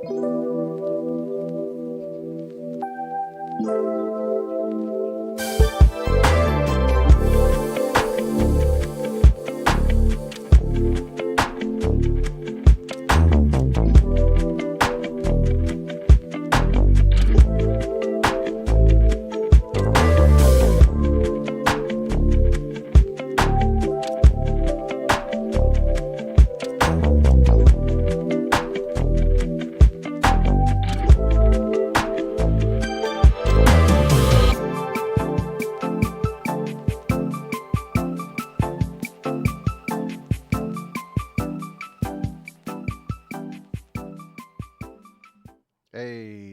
Hey,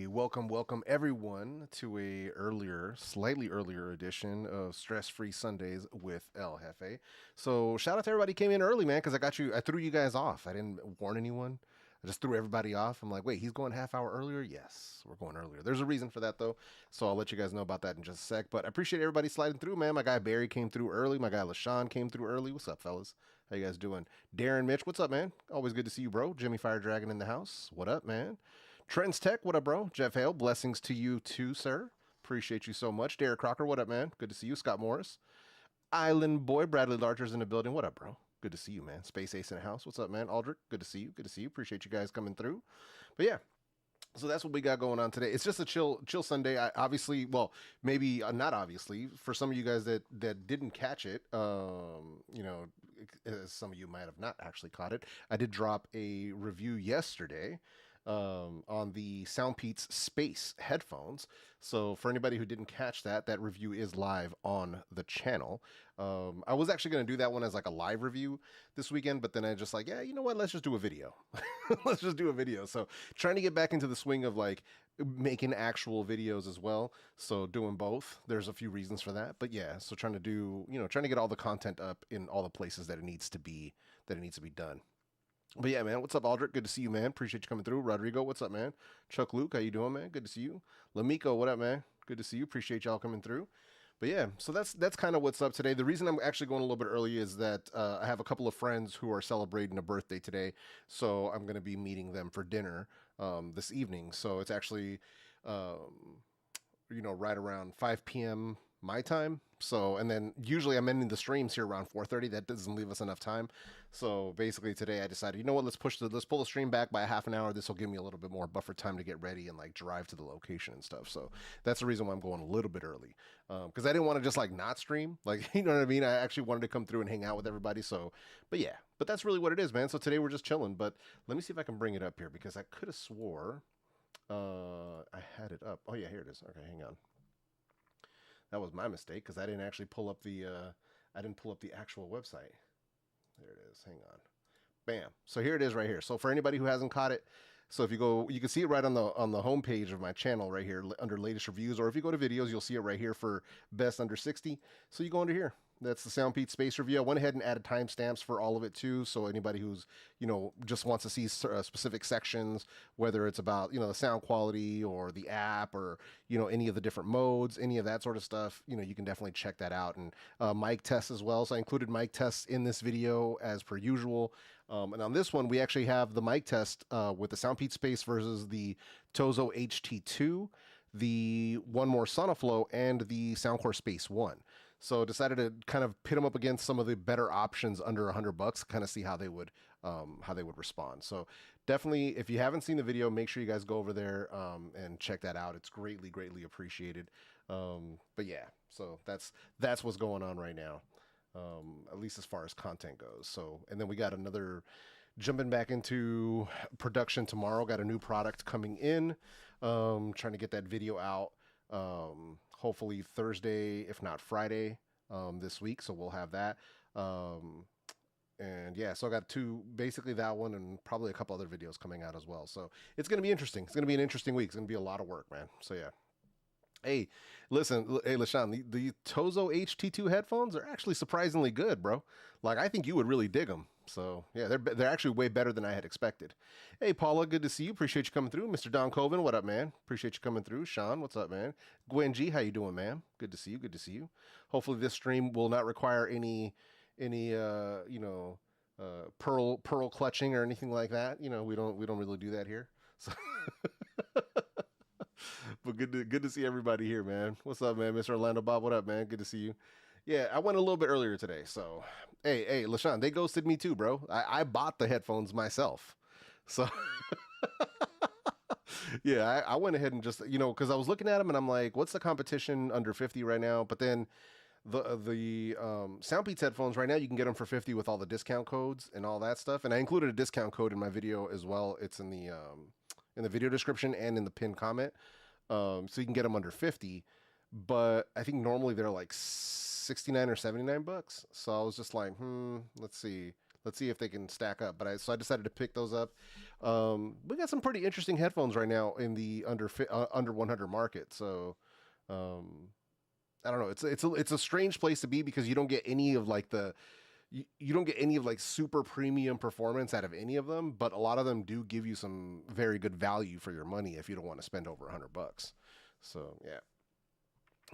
welcome everyone to slightly earlier edition of Stress Free Sundays with El Jefe. So shout out to everybody who came in early, man, because I threw you guys off. I didn't warn anyone. I just threw everybody off. I'm like, wait, he's going half hour earlier? Yes, we're going earlier. There's a reason for that though, so I'll let you guys know about that in just a sec. But I appreciate everybody sliding through, man. My guy Barry came through early. My guy LaShawn came through early. What's up, fellas? How you guys doing? Darren Mitch, what's up, man? Always good to see you, bro. Jimmy Fire Dragon in the house. What up, man? Trent's Tech, what up, bro? Jeff Hale, blessings to you too, sir. Appreciate you so much. Derek Crocker, what up, man? Good to see you. Scott Morris. Island Boy, Bradley Larcher's in the building. What up, bro? Good to see you, man. Space Ace in the house. What's up, man? Aldrich, good to see you. Good to see you. Appreciate you guys coming through. But yeah, so that's what we got going on today. It's just a chill Sunday. Obviously, well, maybe not obviously, for some of you guys that didn't catch it, some of you might have not actually caught it. I did drop a review yesterday on the Soundpeats Space headphones. So for anybody who didn't catch that review is live on the channel. I was actually going to do that one as like a live review this weekend, but then I just like, yeah, you know what? Let's just do a video. Let's just do a video. So trying to get back into the swing of like making actual videos as well. So doing both. There's a few reasons for that, but yeah. So trying to get all the content up in all the places that it needs to be done. But yeah, man, what's up, Aldrich? Good to see you, man. Appreciate you coming through. Rodrigo, what's up, man? Chuck Luke, how you doing, man? Good to see you. Lamiko, what up, man? Good to see you. Appreciate y'all coming through. But yeah, so that's kind of what's up today. The reason I'm actually going a little bit early is that I have a couple of friends who are celebrating a birthday today, so I'm going to be meeting them for dinner this evening. So it's actually, right around 5 p.m. my time. So, and then usually I'm ending the streams here around 4:30. That doesn't leave us enough time. So basically today I decided, you know what, let's pull the stream back by a half an hour. This will give me a little bit more buffer time to get ready and like drive to the location and stuff. So that's the reason why I'm going a little bit early. Because I didn't want to just like not stream, like, you know what I mean? I actually wanted to come through and hang out with everybody. So, but yeah, but that's really what it is, man. So today we're just chilling, but let me see if I can bring it up here because I could have swore I had it up. Oh yeah, here it is. Okay, hang on. That was my mistake because I didn't actually pull up the actual website. There it is. Hang on. Bam. So here it is right here. So for anybody who hasn't caught it, so if you go, you can see it right on the home page of my channel right here under latest reviews, or if you go to videos, you'll see it right here for best under 60. So you go under here. That's the Soundpeats Space review. I went ahead and added timestamps for all of it too. So anybody who's, just wants to see specific sections, whether it's about, the sound quality or the app or, any of the different modes, any of that sort of stuff, you can definitely check that out. And mic tests as well. So I included mic tests in this video as per usual. And on this one, we actually have the mic test with the Soundpeats Space versus the Tozo HT2, the One More Sonoflow, and the Soundcore Space 1. So decided to kind of pit them up against some of the better options under $100, kind of see how they would respond. So definitely, if you haven't seen the video, make sure you guys go over there and check that out. It's greatly appreciated. But yeah, so that's what's going on right now, at least as far as content goes. So, and then we got another jumping back into production tomorrow. Got a new product coming in. Trying to get that video out. Hopefully Thursday, if not Friday, this week. So we'll have that. And yeah, so I got basically that one and probably a couple other videos coming out as well. So it's going to be interesting. It's going to be an interesting week. It's going to be a lot of work, man. So yeah. Hey, listen, hey, LaShawn, the Tozo HT2 headphones are actually surprisingly good, bro. Like, I think you would really dig them. So, yeah, they're actually way better than I had expected. Hey, Paula, good to see you. Appreciate you coming through. Mr. Don Coven, what up, man? Appreciate you coming through. Sean, what's up, man? Gwen G, how you doing, man? Good to see you. Good to see you. Hopefully this stream will not require any pearl clutching or anything like that. We don't really do that here. So, but good to see everybody here, man. What's up, man? Mr. Orlando Bob, what up, man? Good to see you. Yeah, I went a little bit earlier today, so hey, LaShawn, they ghosted me too, bro. I bought the headphones myself, so yeah, I went ahead and just because I was looking at them and I'm like, what's the competition under 50 right now? But then the Soundbeats headphones right now you can get them for 50 with all the discount codes and all that stuff, and I included a discount code in my video as well. It's in the video description and in the pinned comment, so you can get them under 50. But I think normally they're like 69 or 79 bucks. So I was just like, let's see if they can stack up. But I decided to pick those up. We got some pretty interesting headphones right now in the under 100 market. So I don't know. It's a strange place to be because you don't get any of like you don't get any of like super premium performance out of any of them, but a lot of them do give you some very good value for your money if you don't want to spend over 100 bucks. So yeah.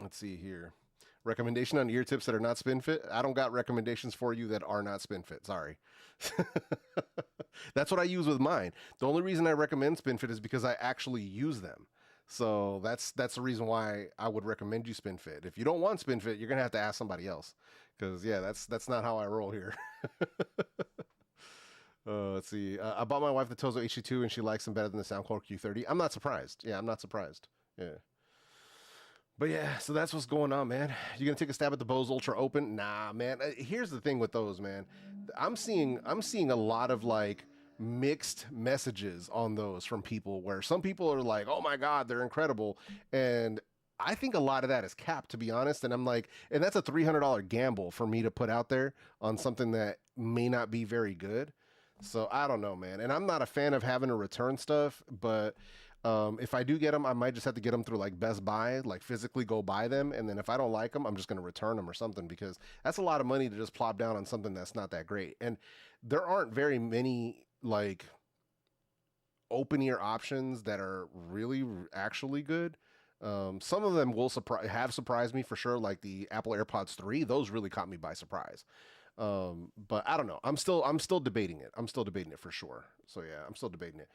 Let's see here. Recommendation on ear tips that are not spin fit. I don't got recommendations for you that are not spin fit. Sorry. That's what I use with mine. The only reason I recommend spin fit is because I actually use them. So that's the reason why I would recommend you spin fit. If you don't want spin fit, you're gonna have to ask somebody else. Because yeah, that's not how I roll here. Let's see. I bought my wife the Tozo HC2 and she likes them better than the Soundcore Q30. I'm not surprised. Yeah, I'm not surprised. Yeah. But yeah, so that's what's going on, man. You gonna take a stab at the Bose Ultra Open? Nah, man. Here's the thing with those, man. I'm seeing a lot of like mixed messages on those from people where some people are like, oh my God, they're incredible. And I think a lot of that is capped, to be honest. And I'm like, and that's a $300 gamble for me to put out there on something that may not be very good. So I don't know, man. And I'm not a fan of having to return stuff, but if I do get them, I might just have to get them through like Best Buy, like physically go buy them. And then if I don't like them, I'm just going to return them or something, because that's a lot of money to just plop down on something that's not that great. And there aren't very many like open ear options that are really actually good. Some of them will have surprised me for sure, like the Apple AirPods 3. Those really caught me by surprise. But I don't know. I'm still debating it. I'm still debating it for sure. So yeah, I'm still debating it.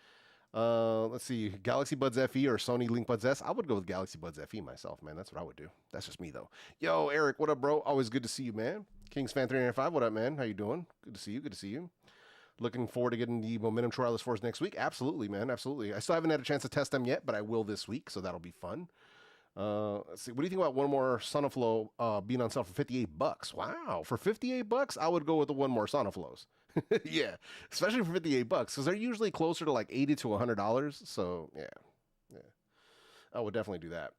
Let's see, Galaxy Buds FE or Sony Link Buds S. I would go with Galaxy Buds FE myself, man. That's what I would do. That's just me though. Yo, Eric, what up, bro? Always good to see you, man. Kings Fan 395, what up, man? How you doing? Good to see you. Good to see you. Looking forward to getting the Momentum True Wireless 4s next week. Absolutely, man. Absolutely. I still haven't had a chance to test them yet, but I will this week, so that'll be fun. Let's see. What do you think about one more Sonoflow being on sale for 58 bucks? Wow, for 58 bucks, I would go with the one more Sonoflows. Yeah, especially for 58 bucks, because they're usually closer to like $80 to $100. So yeah, I would definitely do that.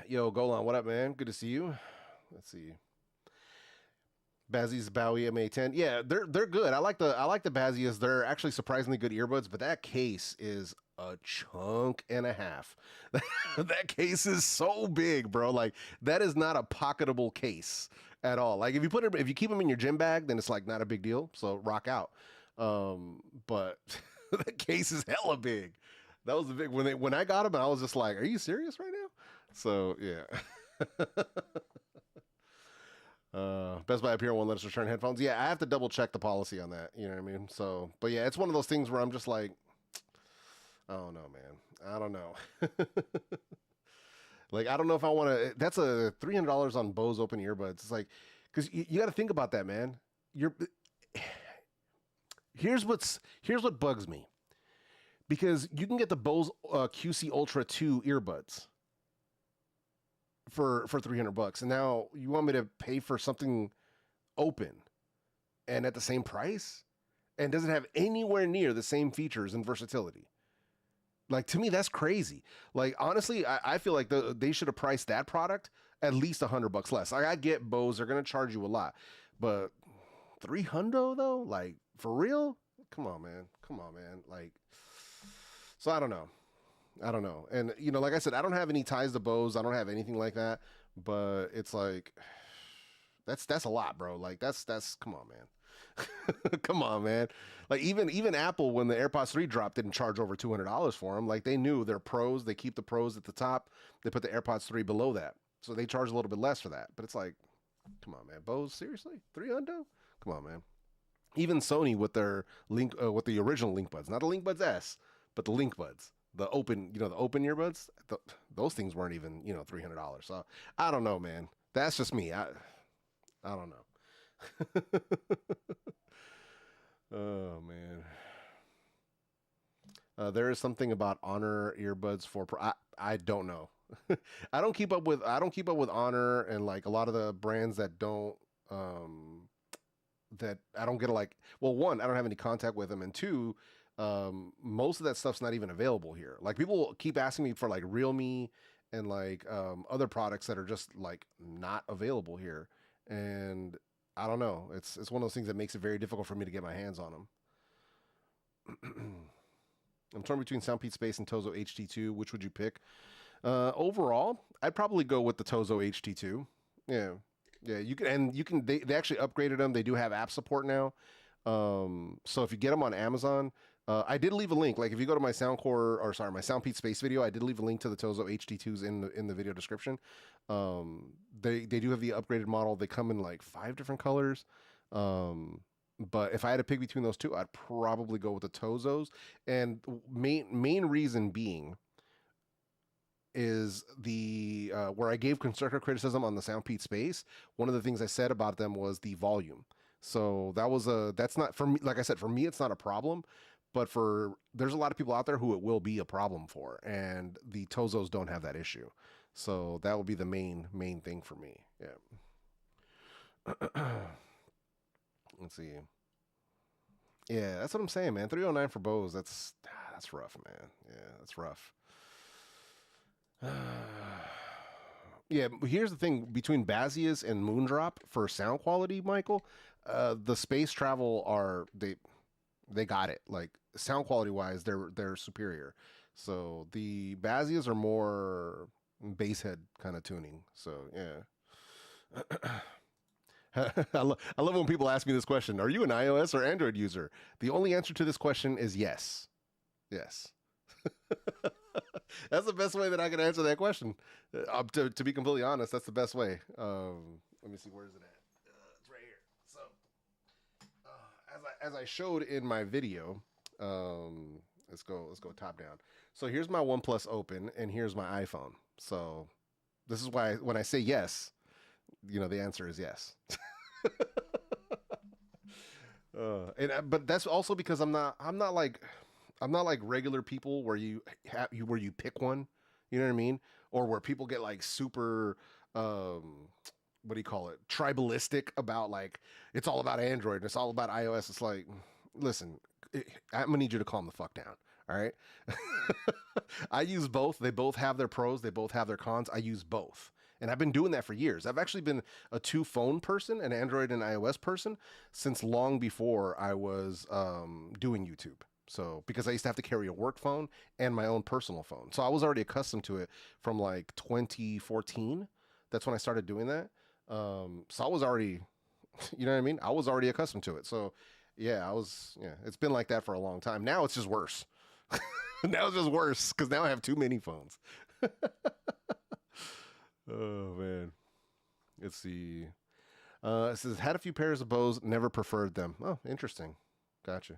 Yo, Golan, what up, man? Good to see you. Let's see. Bazzi's Bowie MA10. Yeah, they're good. I like the Bazzias. They're actually surprisingly good earbuds, but that case is a chunk and a half. That case is so big, bro. Like, that is not a pocketable case at all. Like, if you keep them in your gym bag, then it's like not a big deal. So rock out. But that case is hella big. That was the big when I got them, I was just like, are you serious right now? So yeah. Best Buy up here won't let us return headphones. Yeah, I have to double check the policy on that. You know what I mean? So, but yeah, it's one of those things where I'm just like, I don't know, man. I don't know. Like, I don't know if I want to. That's a $300 on Bose open earbuds. It's like, because you got to think about that, man. Here's what bugs me, because you can get the Bose QC Ultra 2 earbuds for 300 bucks, and now you want me to pay for something open and at the same price, and doesn't have anywhere near the same features and versatility. Like, to me, that's crazy. Like, honestly, I feel like they should have priced that product at least $100 less. Like, I get Bose, they're going to charge you a lot, but 300 though, like, for real? Come on, man. Like, so I don't know. And, like I said, I don't have any ties to Bose. I don't have anything like that, but it's like, that's a lot, bro. Like, that's come on, man. Come on, man. Like, even Apple, when the AirPods 3 dropped, didn't charge over $200 for them. Like, they knew they're pros. They keep the pros at the top. They put the AirPods 3 below that. So they charge a little bit less for that. But it's like, come on, man. Bose, seriously? $300? Come on, man. Even Sony with their with the original Link Buds, not the Link Buds S, But the Link Buds, the open, the open earbuds, those things weren't even, $300. So I don't know, man. That's just me. I don't know. Oh man. There is something about Honor earbuds for I don't know. I don't keep up with Honor and like a lot of the brands that don't that I don't get to like. Well, one, I don't have any contact with them, and two, most of that stuff's not even available here. Like people keep asking me for like Realme and like other products that are just like not available here, and I don't know. It's one of those things that makes it very difficult for me to get my hands on them. I'm torn between Soundpeak Space and Tozo HT2. Which would you pick? Overall, I'd probably go with the Tozo HT2. Yeah, yeah. You can. They actually upgraded them. They do have app support now. So if you get them on Amazon, I did leave a link. Like if you go to my my Soundpeak Space video, I did leave a link to the Tozo HT2s in the video description. They do have the upgraded model. They come in like 5 different colors. But if I had to pick between those two, I'd probably go with the Tozos. And main reason being is the where I gave constructive criticism on the Soundpeak Space. One of the things I said about them was the volume. So that's not for me. Like I said, for me, it's not a problem. But there's a lot of people out there who it will be a problem for, and the Tozos don't have that issue. So that will be the main thing for me. Yeah. Let's see. Yeah, that's what I'm saying, man. 309 for Bose. That's rough, man. Yeah, that's rough. Yeah, here's the thing between Bazias and Moondrop for sound quality, Michael. The Space Travel they got it. Like sound quality wise, they're superior. So the Bazias are more bass head kind of tuning. So yeah. I love when people ask me this question. Are you an iOS or Android user? The only answer to this question is yes. Yes. That's the best way that I can answer that question. To be completely honest, that's the best way. Let me see, where is it at? It's right here. So, as I showed in my video, let's go top down. So here's my OnePlus Open, and here's my iPhone. So this is why when I say yes, the answer is yes. But that's also because I'm not like regular people where you pick one, you know what I mean? Or where people get like super, what do you call it? Tribalistic about like, it's all about Android and it's all about iOS. It's like, listen, I'm gonna need you to calm the fuck down. All right. I use both. They both have their pros. They both have their cons. I use both. And I've been doing that for years. I've actually been a 2-phone person, an Android and iOS person, since long before I was doing YouTube. So, because I used to have to carry a work phone and my own personal phone. So I was already accustomed to it from like 2014. That's when I started doing that. So I was already, you know what I mean? I was already accustomed to it. So yeah, it's been like that for a long time. Now it's just worse. Now it's just worse because now I have too many phones. Oh man. Let's see. It says had a few pairs of Bose, never preferred them. Oh, interesting. Gotcha.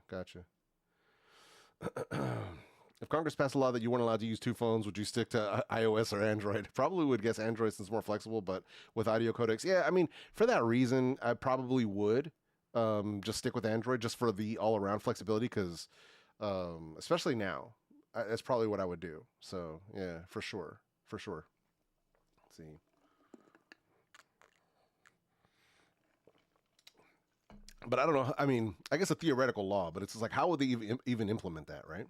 If Congress passed a law that you weren't allowed to use 2 phones, would you stick to iOS or Android? Probably would guess Android since it's more flexible, but with audio codecs, yeah, I mean, for that reason, I probably would just stick with Android just for the all-around flexibility because, especially now, that's probably what I would do. So, yeah, for sure. Let's see. But I don't know. I mean, I guess a theoretical law, but it's just like, how would they even implement that, right?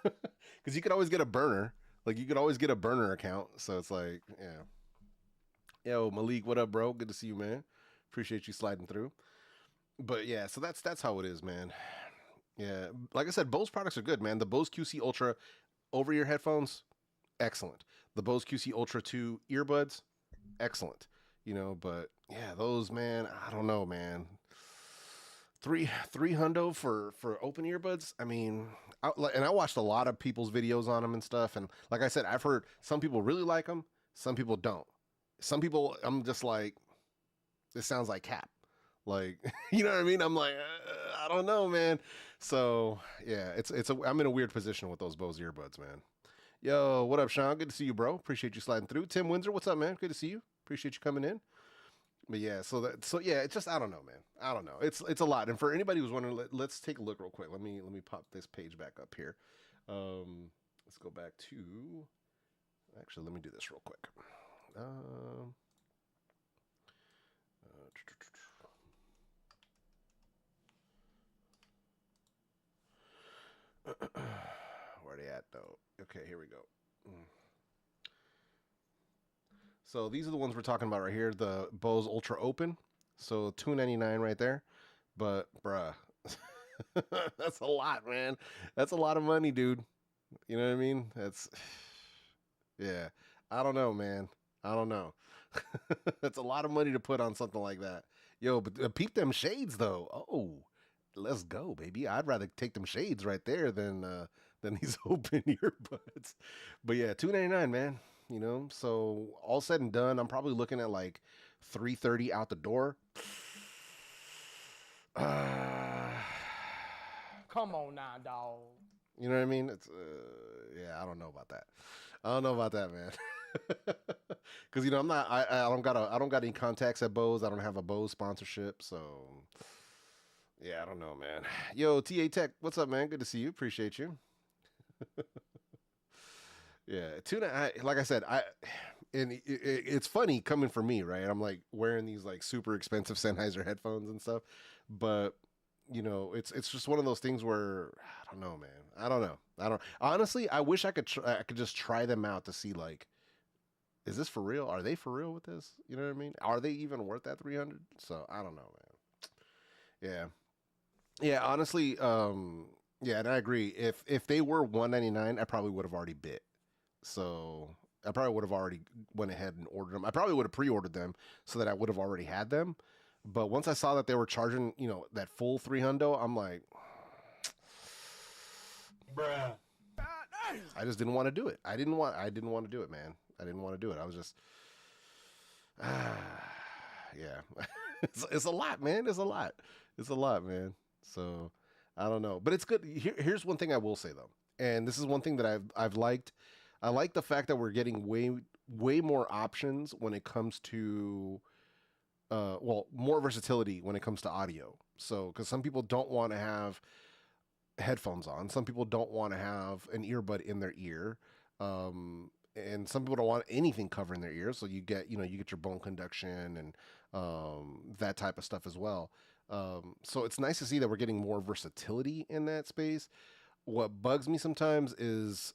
Because you could always get a burner. Like, you could always get a burner account. So it's like, yeah. Yo, Malik, what up, bro? Good to see you, man. Appreciate you sliding through. But yeah, so that's how it is, man. Yeah, like I said, Bose products are good, man. The Bose QC Ultra over-ear headphones, excellent. The Bose QC Ultra 2 earbuds, excellent. But yeah, those, man, I don't know, man. Three hundo for open earbuds. I mean, I watched a lot of people's videos on them and stuff. And like I said, I've heard some people really like them, some people don't. Some people, I'm just like, this sounds like cap. Like, you know what I mean? I'm like, I don't know, man. So yeah, I'm in a weird position with those Bose earbuds, man. Yo, what up, Sean? Good to see you, bro. Appreciate you sliding through. Tim Windsor, what's up, man? Good to see you. Appreciate you coming in. But yeah, so yeah, it's just I don't know, man. I don't know. It's a lot. And for anybody who's wondering, let's take a look real quick. Let me pop this page back up here. Let's go back to. Actually, let me do this real quick. Where they at though? Okay, here we go. So these are the ones we're talking about right here. The Bose Ultra Open. So $299 right there. But bruh, that's a lot, man. That's a lot of money, dude. You know what I mean? That's yeah. I don't know, man. I don't know. That's a lot of money to put on something like that. Yo, but peep them shades though. Oh, let's go, baby. I'd rather take them shades right there than these open earbuds. But yeah, $299, man. You know, so all said and done, I'm probably looking at like $330 out the door. Come on now, dog. You know what I mean? It's yeah, I don't know about that. I don't know about that, man. Because you know I don't got any contacts at Bose. I don't have a Bose sponsorship, so yeah, I don't know, man. Yo, TA Tech, what's up, man? Good to see you. Appreciate you. Yeah, like I said, it's funny coming from me, right? I'm like wearing these like super expensive Sennheiser headphones and stuff, but you know, it's just one of those things where I don't know, man. I don't know. Honestly, I wish I could just try them out to see like, is this for real? Are they for real with this? You know what I mean? Are they even worth that 300? So I don't know, man. Yeah. Yeah, honestly, yeah, and I agree. If they were 199, I probably would have already bit. So I probably would have already went ahead and ordered them. I probably would have pre-ordered them so that I would have already had them. But once I saw that they were charging, you know, that full 300, I'm like, Bruh. I just didn't want to do it. I didn't want to do it, man. I didn't want to do it. I was just, yeah, it's a lot, man. It's a lot. It's a lot, man. So I don't know, but it's good. Here's one thing I will say though, and this is one thing that I've liked. I like the fact that we're getting way more options when it comes to, well, more versatility when it comes to audio. So, because some people don't want to have headphones on, some people don't want to have an earbud in their ear, and some people don't want anything covering their ears. So you get your bone conduction and that type of stuff as well. So it's nice to see that we're getting more versatility in that space. What bugs me sometimes is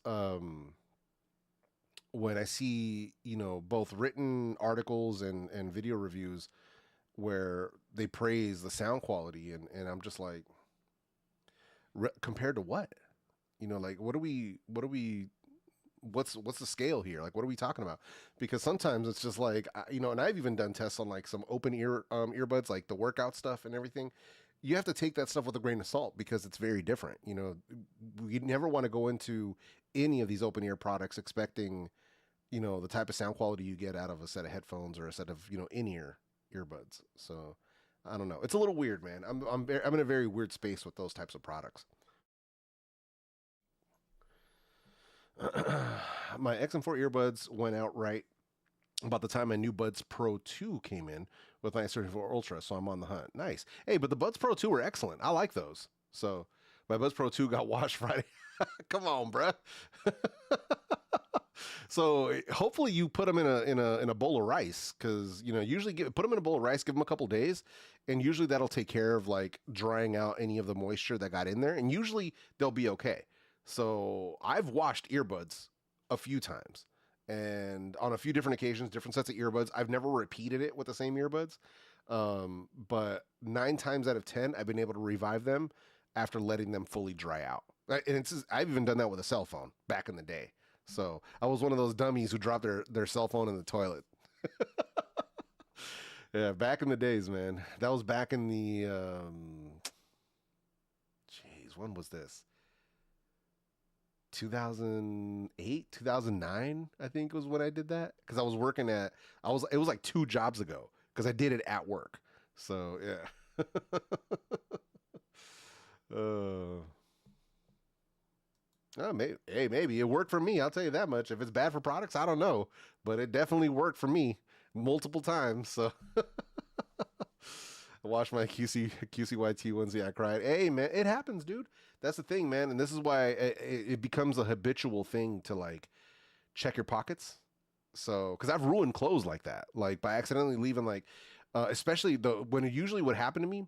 when I see, you know, both written articles and video reviews where they praise the sound quality, and I'm just like, compared to what? You know, like what's the scale here? Like, what are we talking about? Because sometimes it's just like, you know, and I've even done tests on like some open ear earbuds, like the workout stuff and everything. You have to take that stuff with a grain of salt because it's very different. You know, we never want to go into any of these open ear products expecting, you know, the type of sound quality you get out of a set of headphones or a set of, you know, in-ear earbuds. So I don't know. It's a little weird, man. I'm in a very weird space with those types of products. My XM4 earbuds went out right about the time my new Buds Pro 2 came in with my 34 Ultra, so I'm on the hunt. Nice. Hey, but the Buds Pro 2 were excellent. I like those. So my Buds Pro 2 got washed Friday. Come on, bruh. So hopefully you put them in a bowl of rice, because you know usually put them in a bowl of rice, give them a couple days, and usually that'll take care of like drying out any of the moisture that got in there, and usually they'll be okay. So I've washed earbuds a few times, and on a few different occasions, different sets of earbuds. I've never repeated it with the same earbuds, but 9 times out of 10, I've been able to revive them after letting them fully dry out. And I've even done that with a cell phone back in the day. So I was one of those dummies who dropped their cell phone in the toilet. Yeah, back in the days, man. That was back in the, jeez, when was this? 2008, 2009, I think was when I did that. Because I was working it was like 2 jobs ago, because I did it at work. So, yeah. uh, maybe it worked for me. I'll tell you that much. If it's bad for products, I don't know, but it definitely worked for me multiple times. So I washed my QCYT onesie. I cried. Hey man, it happens, dude. That's the thing, man. And this is why it becomes a habitual thing to like check your pockets. So, because I've ruined clothes like that, like by accidentally leaving, like, especially when it usually would happen to me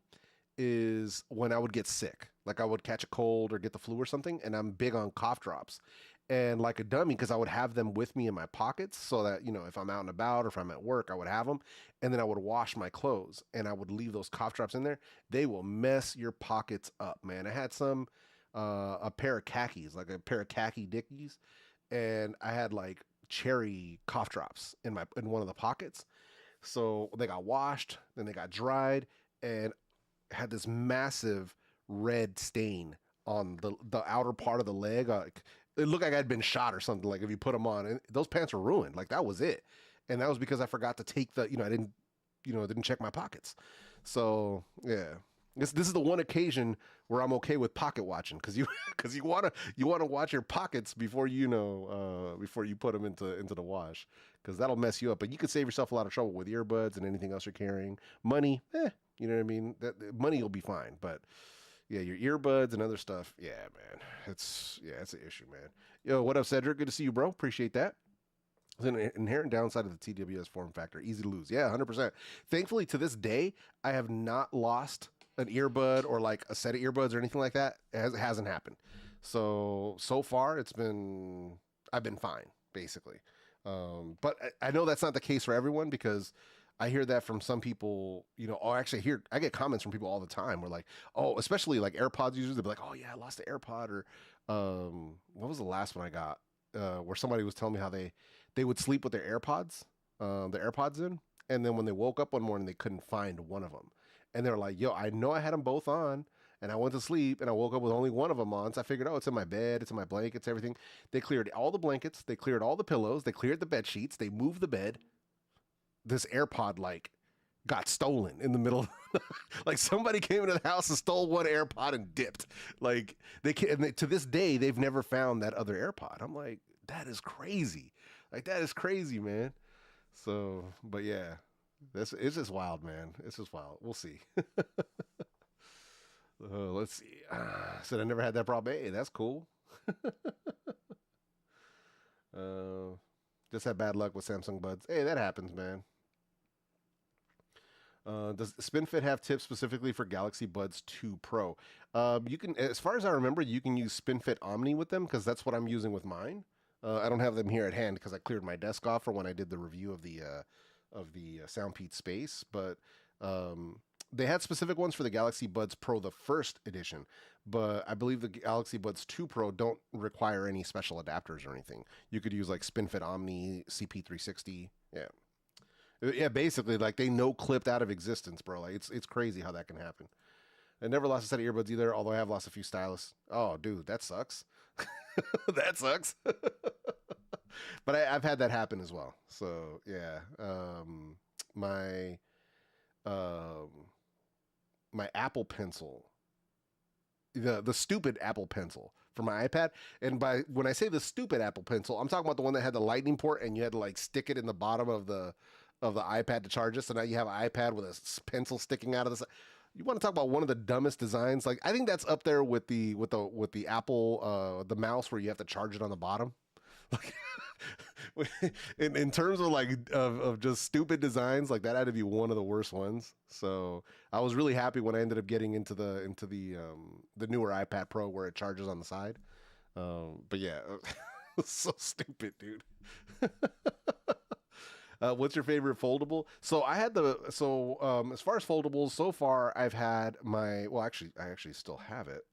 is when I would get sick, like I would catch a cold or get the flu or something, and I'm big on cough drops, and like a dummy, because I would have them with me in my pockets so that if I'm out and about or if I'm at work, I would have them, and then I would wash my clothes and I would leave those cough drops in there. They will mess your pockets up, man. I had some a pair of khakis, like a pair of khaki Dickies, and I had like cherry cough drops in one of the pockets. So they got washed, then they got dried, and had this massive red stain on the outer part of the leg. It looked like I'd been shot or something. Like if you put them on, and those pants were ruined. Like that was it, and that was because I forgot to take I didn't check my pockets. So yeah. This is the one occasion where I'm okay with pocket watching, because you wanna watch your pockets before before you put them into the wash, because that'll mess you up. But you could save yourself a lot of trouble with earbuds and anything else you're carrying. Money, you know what I mean. That money will be fine, but yeah, your earbuds and other stuff, yeah, man, it's an issue, man. Yo, what up, Cedric? Good to see you, bro. Appreciate that. It's an inherent downside of the TWS form factor. Easy to lose. Yeah, 100%. Thankfully, to this day, I have not lost an earbud or like a set of earbuds or anything like that. It hasn't happened. So far I've been fine, basically. But I know that's not the case for everyone, because I hear that from some people, I get comments from people all the time where like, oh, especially like AirPods users, they'll be like, oh yeah, I lost the AirPod, or what was the last one I got? Where somebody was telling me how they would sleep with their AirPods in, and then when they woke up one morning, they couldn't find one of them. And they're like, yo, I know I had them both on, and I went to sleep, and I woke up with only one of them on. So I figured, oh, it's in my bed, it's in my blankets, everything. They cleared all the blankets, they cleared all the pillows, they cleared the bed sheets, they moved the bed. This AirPod, like, got stolen in the middle. Like, somebody came into the house and stole one AirPod and dipped. Like, to this day, they've never found that other AirPod. I'm like, that is crazy. Like, that is crazy, man. So, but yeah. It's just wild, man. It's just wild. We'll see. Let's see. Said I never had that problem. Hey, that's cool. Just had bad luck with Samsung buds. Hey, that happens, man. Does SpinFit have tips specifically for Galaxy Buds 2 Pro? You can, as far as I remember, you can use SpinFit Omni with them, because that's what I'm using with mine. I don't have them here at hand because I cleared my desk off for when I did the review of the Soundpeat Space, but they had specific ones for the Galaxy Buds Pro, the first edition, but I believe the Galaxy Buds 2 Pro don't require any special adapters or anything. You could use like SpinFit Omni, CP360. Yeah, basically, like they no-clipped out of existence, bro. Like it's crazy how that can happen. I never lost a set of earbuds either, although I have lost a few styluses. Oh, dude, that sucks. That sucks. But I've had that happen as well. So yeah, my Apple Pencil, the stupid Apple Pencil for my iPad, and when I say the stupid Apple Pencil, I'm talking about the one that had the lightning port and you had to like stick it in the bottom of the iPad to charge it. So now you have an iPad with a pencil sticking out of the side. You want to talk about one of the dumbest designs? Like I think that's up there with the Apple the mouse where you have to charge it on the bottom. Like, in terms of like of just stupid designs, like that had to be one of the worst ones. So I was really happy when I ended up getting into the newer iPad Pro where it charges on the side. But yeah, so stupid, dude. What's your favorite foldable? So I had as far as foldables, so far I've had I actually still have it.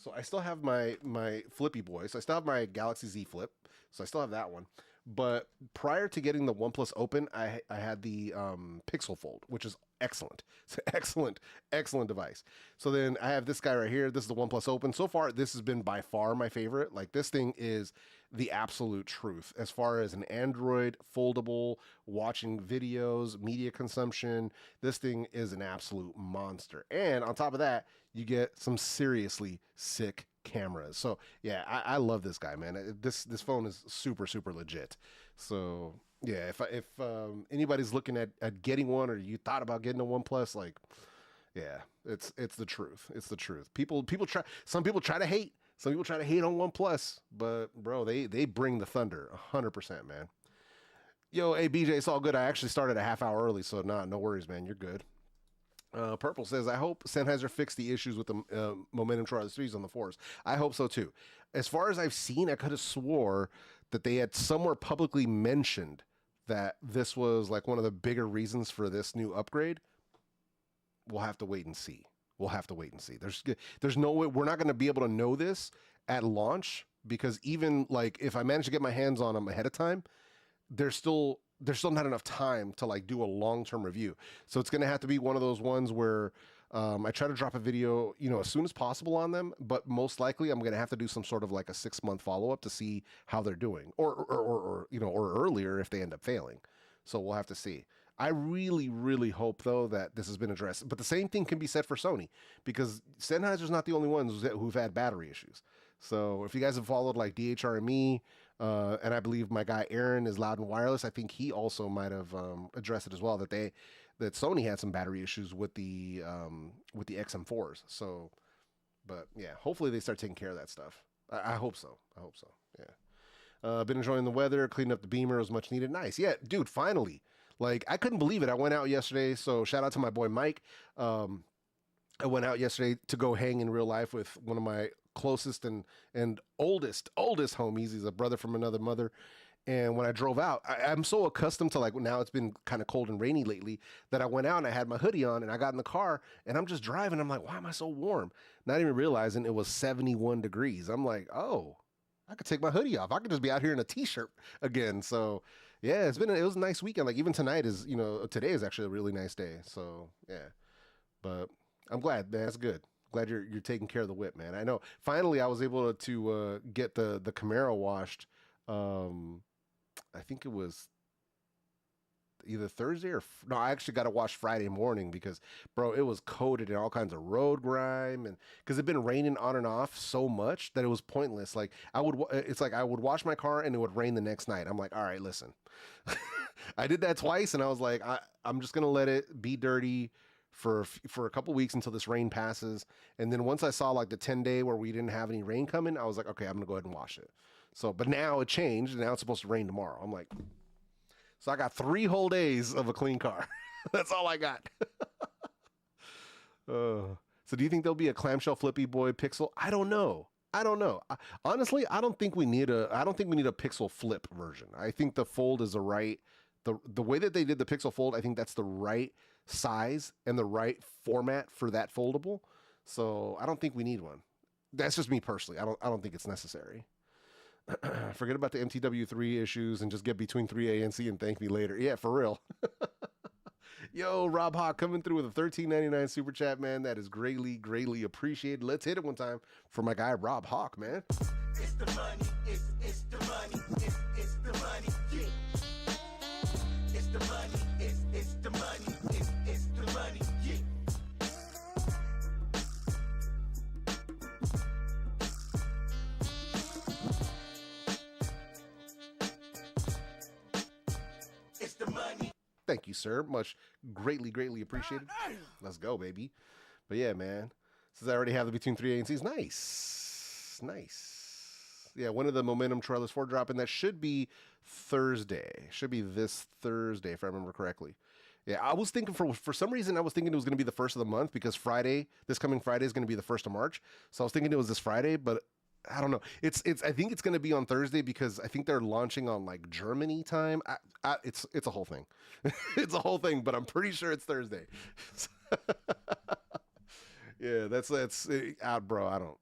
So I still have my Flippy Boy. So I still have my Galaxy Z Flip. So I still have that one. But prior to getting the OnePlus Open, I had the Pixel Fold, which is excellent. It's an excellent device. So then I have this guy right here. This is the OnePlus Open. So far, this has been by far my favorite. Like, this thing is the absolute truth as far as an Android foldable, watching videos, media consumption. This thing is an absolute monster. And on top of that, you get some seriously sick cameras. So yeah, I love this guy, man. This phone is super legit. So yeah, if anybody's looking at getting one, or you thought about getting a OnePlus, like, yeah, it's the truth. It's the truth. Some people try to hate. Some people try to hate on OnePlus, but bro, they bring the thunder 100%, man. Yo, hey BJ, it's all good. I actually started a half hour early, so no worries, man. You're good. Purple says, I hope Sennheiser fixed the issues with the momentum controller 3s on the 4s. I hope so too. As far as I've seen, I could have swore that they had somewhere publicly mentioned that this was like one of the bigger reasons for this new upgrade. We'll have to wait and see. There's no way we're not going to be able to know this at launch, because even like if I manage to get my hands on them ahead of time, there's still not enough time to like do a long-term review. So it's going to have to be one of those ones where I try to drop a video, as soon as possible on them, but most likely I'm going to have to do some sort of like a 6-month follow-up to see how they're doing, or earlier if they end up failing. So we'll have to see. I really hope though that this has been addressed, but the same thing can be said for Sony, because Sennheiser's not the only ones who've had battery issues. So if you guys have followed like DHRME, and I believe my guy Aaron is Loud and Wireless, I think he also might have addressed it as well, that Sony had some battery issues with the XM4s. So, but yeah, hopefully they start taking care of that stuff. I hope so. Yeah. Been enjoying the weather, cleaning up the Beamer. It was much needed. Nice. Yeah, dude, finally. Like, I couldn't believe it. I went out yesterday, so shout out to my boy Mike. I went out yesterday to go hang in real life with one of my closest and oldest homies. He's a brother from another mother. And when I drove out, I'm so accustomed to, like, now it's been kind of cold and rainy lately, that I went out and I had my hoodie on and I got in the car and I'm just driving. I'm like, why am I so warm? Not even realizing it was 71 degrees. I'm like, oh, I could take my hoodie off. I could just be out here in a t-shirt again. So yeah, it was a nice weekend. Like, even tonight is, today is actually a really nice day. So yeah, but I'm glad, man. That's good. Glad you're taking care of the whip, man. I know. Finally, I was able to get the Camaro washed. I think it was either Thursday or no. I actually got it washed Friday morning because, bro, it was coated in all kinds of road grime, and because it'd been raining on and off so much that it was pointless. Like, I would wash my car and it would rain the next night. I'm like, all right, listen. I did that twice, and I was like, I'm just gonna let it be dirty for a couple weeks until this rain passes. And then once I saw like the 10-day where we didn't have any rain coming, I was like, okay, I'm gonna go ahead and wash it. So, but now it changed, and now it's supposed to rain tomorrow. I'm like, so I got 3 whole days of a clean car. That's all I got. So do you think there'll be a clamshell flippy boy Pixel? I don't know. Honestly, I don't think we need a Pixel flip version. I think the Fold is the way that they did the Pixel Fold. I think that's the right size and the right format for that foldable. So I don't think we need one. That's just me personally. I don't think it's necessary. Forget about the MTW3 issues and just get between 3A and C and thank me later. Yeah, for real. Yo, Rob Hawk coming through with a $13.99 super chat, man. That is greatly appreciated. Let's hit it one time for my guy Rob Hawk, man. It's the money, it's the money, it's the money, yeah. It's the money, it's the money, it's the money, yeah. It's the money. Thank you, sir. Much greatly appreciated. Let's go, baby. But yeah, man. Since I already have the between 3A and C's, nice. Yeah, one of the Momentum Trailers 4 dropping. That should be Thursday. Should be this Thursday, if I remember correctly. Yeah, I was thinking for some reason I was thinking it was going to be the first of the month because this coming Friday is going to be the 1st of March. So I was thinking it was this Friday, but I don't know. I think it's going to be on Thursday because I think they're launching on like Germany time. It's a whole thing. It's a whole thing, but I'm pretty sure it's Thursday. Yeah, that's out, bro. I don't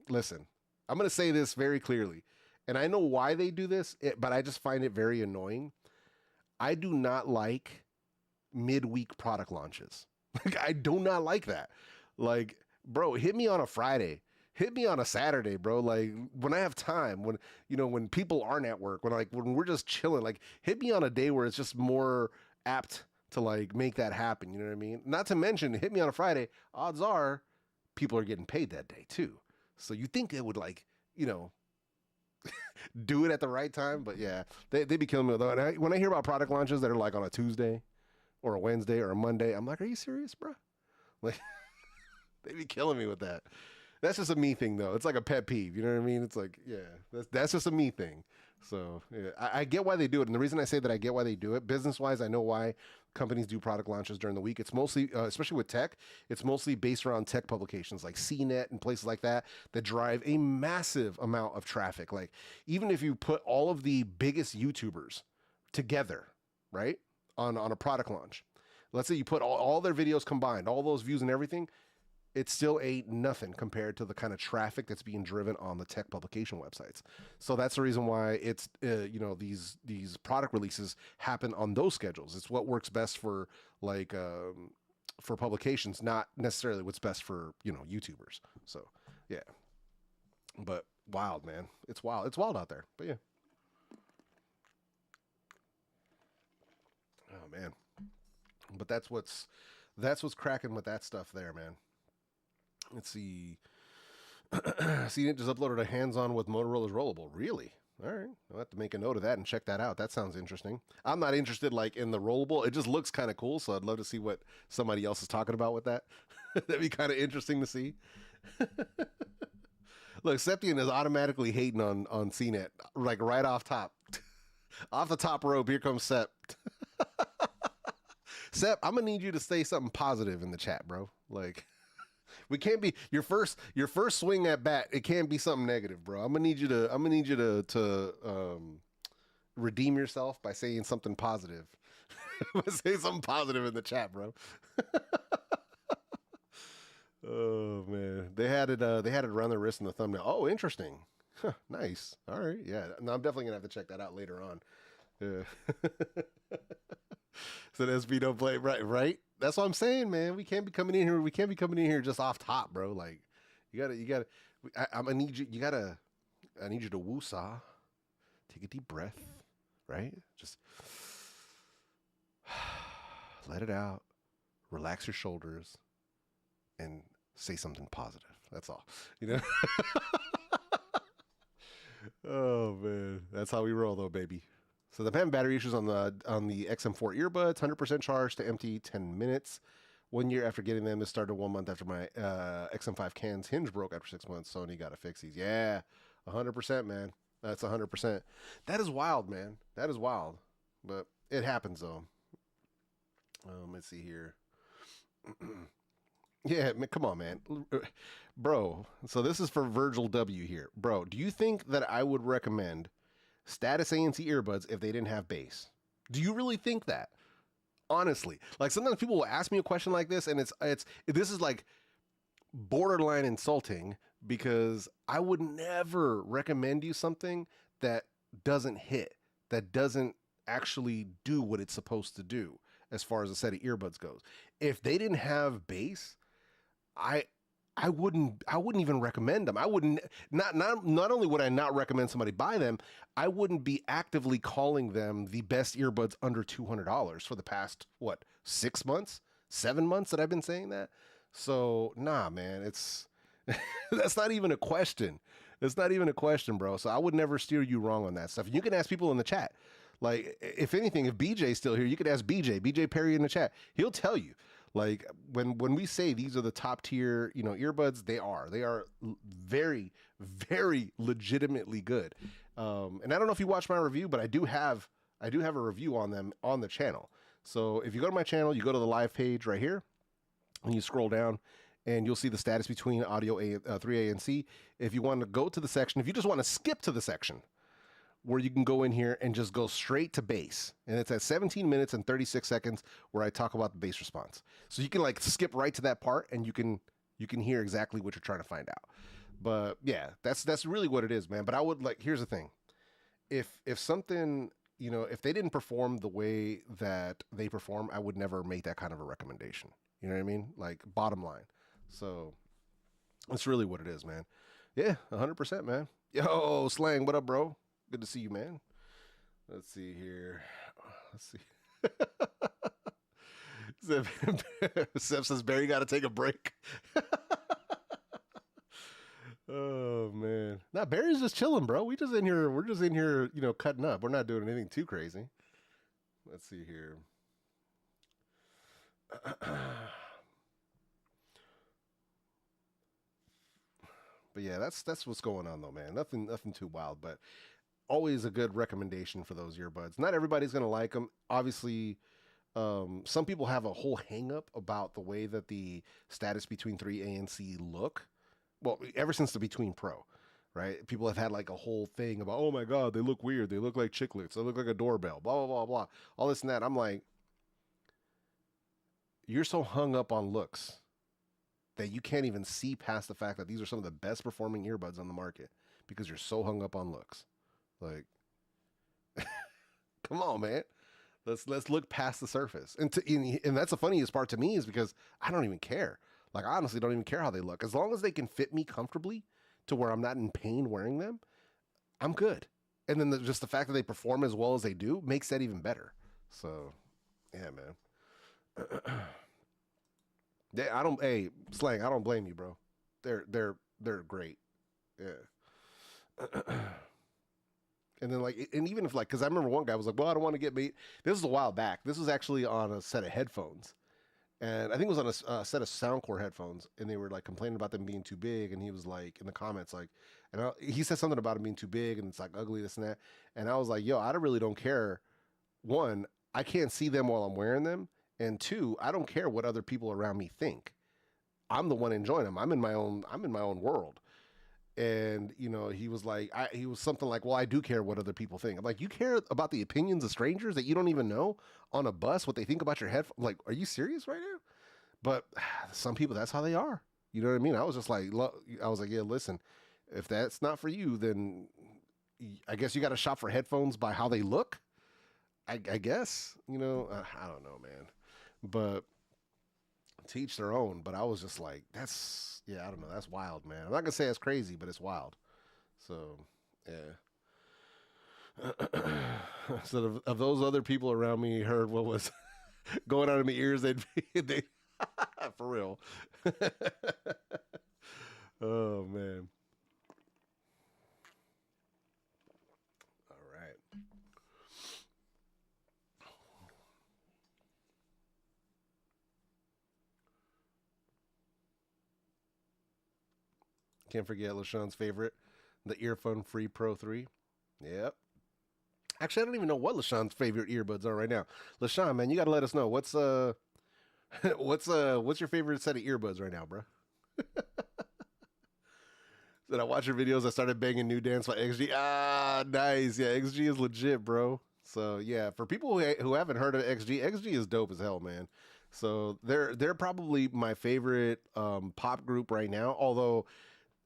listen. I'm going to say this very clearly, and I know why they do this, but I just find it very annoying. I do not like midweek product launches. Like, I do not like that. Like, bro, hit me on a Friday. Hit me on a Saturday, bro. Like, when I have time, when, you know, when people aren't at work, when we're just chilling, like, hit me on a day where it's just more apt to, like, make that happen. You know what I mean? Not to mention, hit me on a Friday. Odds are people are getting paid that day too. So you think it would, like, you know, do it at the right time. But yeah, they be killing me though. And when I hear about product launches that are like on a Tuesday or a Wednesday or a Monday, I'm like, are you serious, bro? Like, they be killing me with that. That's just a me thing, though. It's like a pet peeve. You know what I mean? It's like, yeah, that's just a me thing. So yeah, I get why they do it. And the reason I say that I get why they do it, business-wise, I know why companies do product launches during the week. It's mostly, especially with tech, it's mostly based around tech publications like CNET and places like that that drive a massive amount of traffic. Like, even if you put all of the biggest YouTubers together, right, on a product launch, let's say you put all their videos combined, all those views and everything, it still ain't nothing compared to the kind of traffic that's being driven on the tech publication websites. So that's the reason why it's, you know, these product releases happen on those schedules. It's what works best for, like, for publications, not necessarily what's best for, you know, YouTubers. So yeah, but wild, man. It's wild. It's wild out there, but yeah. Oh man. But that's what's cracking with that stuff there, man. Let's see. CNET just uploaded a hands-on with Motorola's rollable. Really? All right. I'll have to make a note of that and check that out. That sounds interesting. I'm not interested, like, in the rollable. It just looks kind of cool, so I'd love to see what somebody else is talking about with that. That'd be kind of interesting to see. Look, Septian is automatically hating on CNET, like, right off top. Off the top rope, here comes Sep. Sep, I'm going to need you to say something positive in the chat, bro. Like... We can't be your first swing at bat. It can't be something negative, bro. I'm gonna need you to redeem yourself by saying something positive. Say something positive in the chat, bro. Oh man, they had it around their wrist in the thumbnail. Oh, interesting. Huh, nice. All right, yeah. No, I'm definitely gonna have to check that out later on. Yeah. So the SB don't play right. That's what I'm saying, man. We can't be coming in here just off top, bro. Like, you gotta. I'm gonna need you. I need you to woo-saw. Take a deep breath, right? Just let it out. Relax your shoulders, and say something positive. That's all. You know. Oh man, that's how we roll, though, baby. So the pen battery issues on the XM4 earbuds, 100% charge to empty, 10 minutes. 1 year after getting them, this started 1 month after my XM5 cans hinge broke after 6 months. Sony got to fix these. Yeah, 100%, man. That's 100%. That is wild, man. That is wild. But it happens, though. Let's see here. Yeah, come on, man. Bro, so this is for Virgil W here. Bro, do you think that I would recommend Status ANC earbuds if they didn't have bass? Do you really think that? Honestly, like, sometimes people will ask me a question like this, and this is like borderline insulting, because I would never recommend you something that doesn't hit, that doesn't actually do what it's supposed to do as far as a set of earbuds goes. If they didn't have bass, I wouldn't even recommend them. I wouldn't, not only would I not recommend somebody buy them, I wouldn't be actively calling them the best earbuds under $200 for the past, 6 months, 7 months that I've been saying that. So nah, man, it's, that's not even a question. It's not even a question, bro. So I would never steer you wrong on that stuff. You can ask people in the chat. Like, if anything, if BJ's still here, you could ask BJ Perry in the chat. He'll tell you. Like, when we say these are the top tier, you know, earbuds, they are very, very legitimately good. And I don't know if you watched my review, but I do have a review on them on the channel. So if you go to my channel, you go to the live page right here, and you scroll down, and you'll see the status between audio 3A and C. If you want to go to the section, if you just want to skip to the section where you can go in here and just go straight to bass. And it's at 17 minutes and 36 seconds where I talk about the bass response. So you can, like, skip right to that part, and you can hear exactly what you're trying to find out. But yeah, that's really what it is, man. But I would, like, here's the thing. If something, you know, if they didn't perform the way that they perform, I would never make that kind of a recommendation. You know what I mean? Like, bottom line. So that's really what it is, man. Yeah, 100%, man. Yo, Slang, what up, bro? Good to see you, man. Let's see here. Let's see. Seth says Barry got to take a break. Oh man, nah, Barry's just chilling, bro. We're just in here, you know, cutting up. We're not doing anything too crazy. Let's see here. But yeah, that's what's going on though, man. Nothing too wild, but always a good recommendation for those earbuds. Not everybody's gonna like them. Obviously, some people have a whole hang up about the way that the status between 3A and C look. Well, ever since the Between Pro, right? People have had like a whole thing about, oh my God, they look weird. They look like chiclets. They look like a doorbell, blah, blah, blah, blah. All this and that. I'm like, you're so hung up on looks that you can't even see past the fact that these are some of the best performing earbuds on the market because you're so hung up on looks. Like, come on, man. Let's look past the surface. And that's the funniest part to me is because I don't even care. Like, I honestly don't even care how they look. As long as they can fit me comfortably to where I'm not in pain wearing them, I'm good. And then just the fact that they perform as well as they do makes that even better. So, yeah, man. Hey, Slang, I don't blame you, bro. They're great. Yeah. And then and even if because I remember one guy was like, well, I don't want to get beat. This was a while back. This was actually on a set of headphones. And I think it was on a set of Soundcore headphones, and they were like complaining about them being too big. And he was like in the comments, like, he said something about them being too big and it's like ugly, this and that. And I was like, yo, I really don't care. One, I can't see them while I'm wearing them, and two, I don't care what other people around me think. I'm the one enjoying them. I'm in my own world. And you know, he was something like, well, I do care what other people think. I'm like, you care about the opinions of strangers that you don't even know on a bus, what they think about your headphones? Like, are you serious right now? But some people, that's how they are. You know what I mean? I was like, yeah, listen, if that's not for you, then I guess you got to shop for headphones by how they look. I guess, you know, I don't know, man, but to each their own. But I was just like, I don't know. That's wild, man. I'm not gonna say it's crazy, but it's wild. So, yeah. So of those other people around me heard what was going on in my ears, they for real. Oh man. All right. Can't forget LaShawn's favorite, the Earphone Free Pro 3. Yep. Actually, I don't even know what LaShawn's favorite earbuds are right now. LaShawn, man, you got to let us know. What's your favorite set of earbuds right now, bro? Did I watch your videos? I started banging new dance by XG. Ah, nice. Yeah, XG is legit, bro. So, yeah, for people who haven't heard of XG is dope as hell, man. So, they're probably my favorite pop group right now, although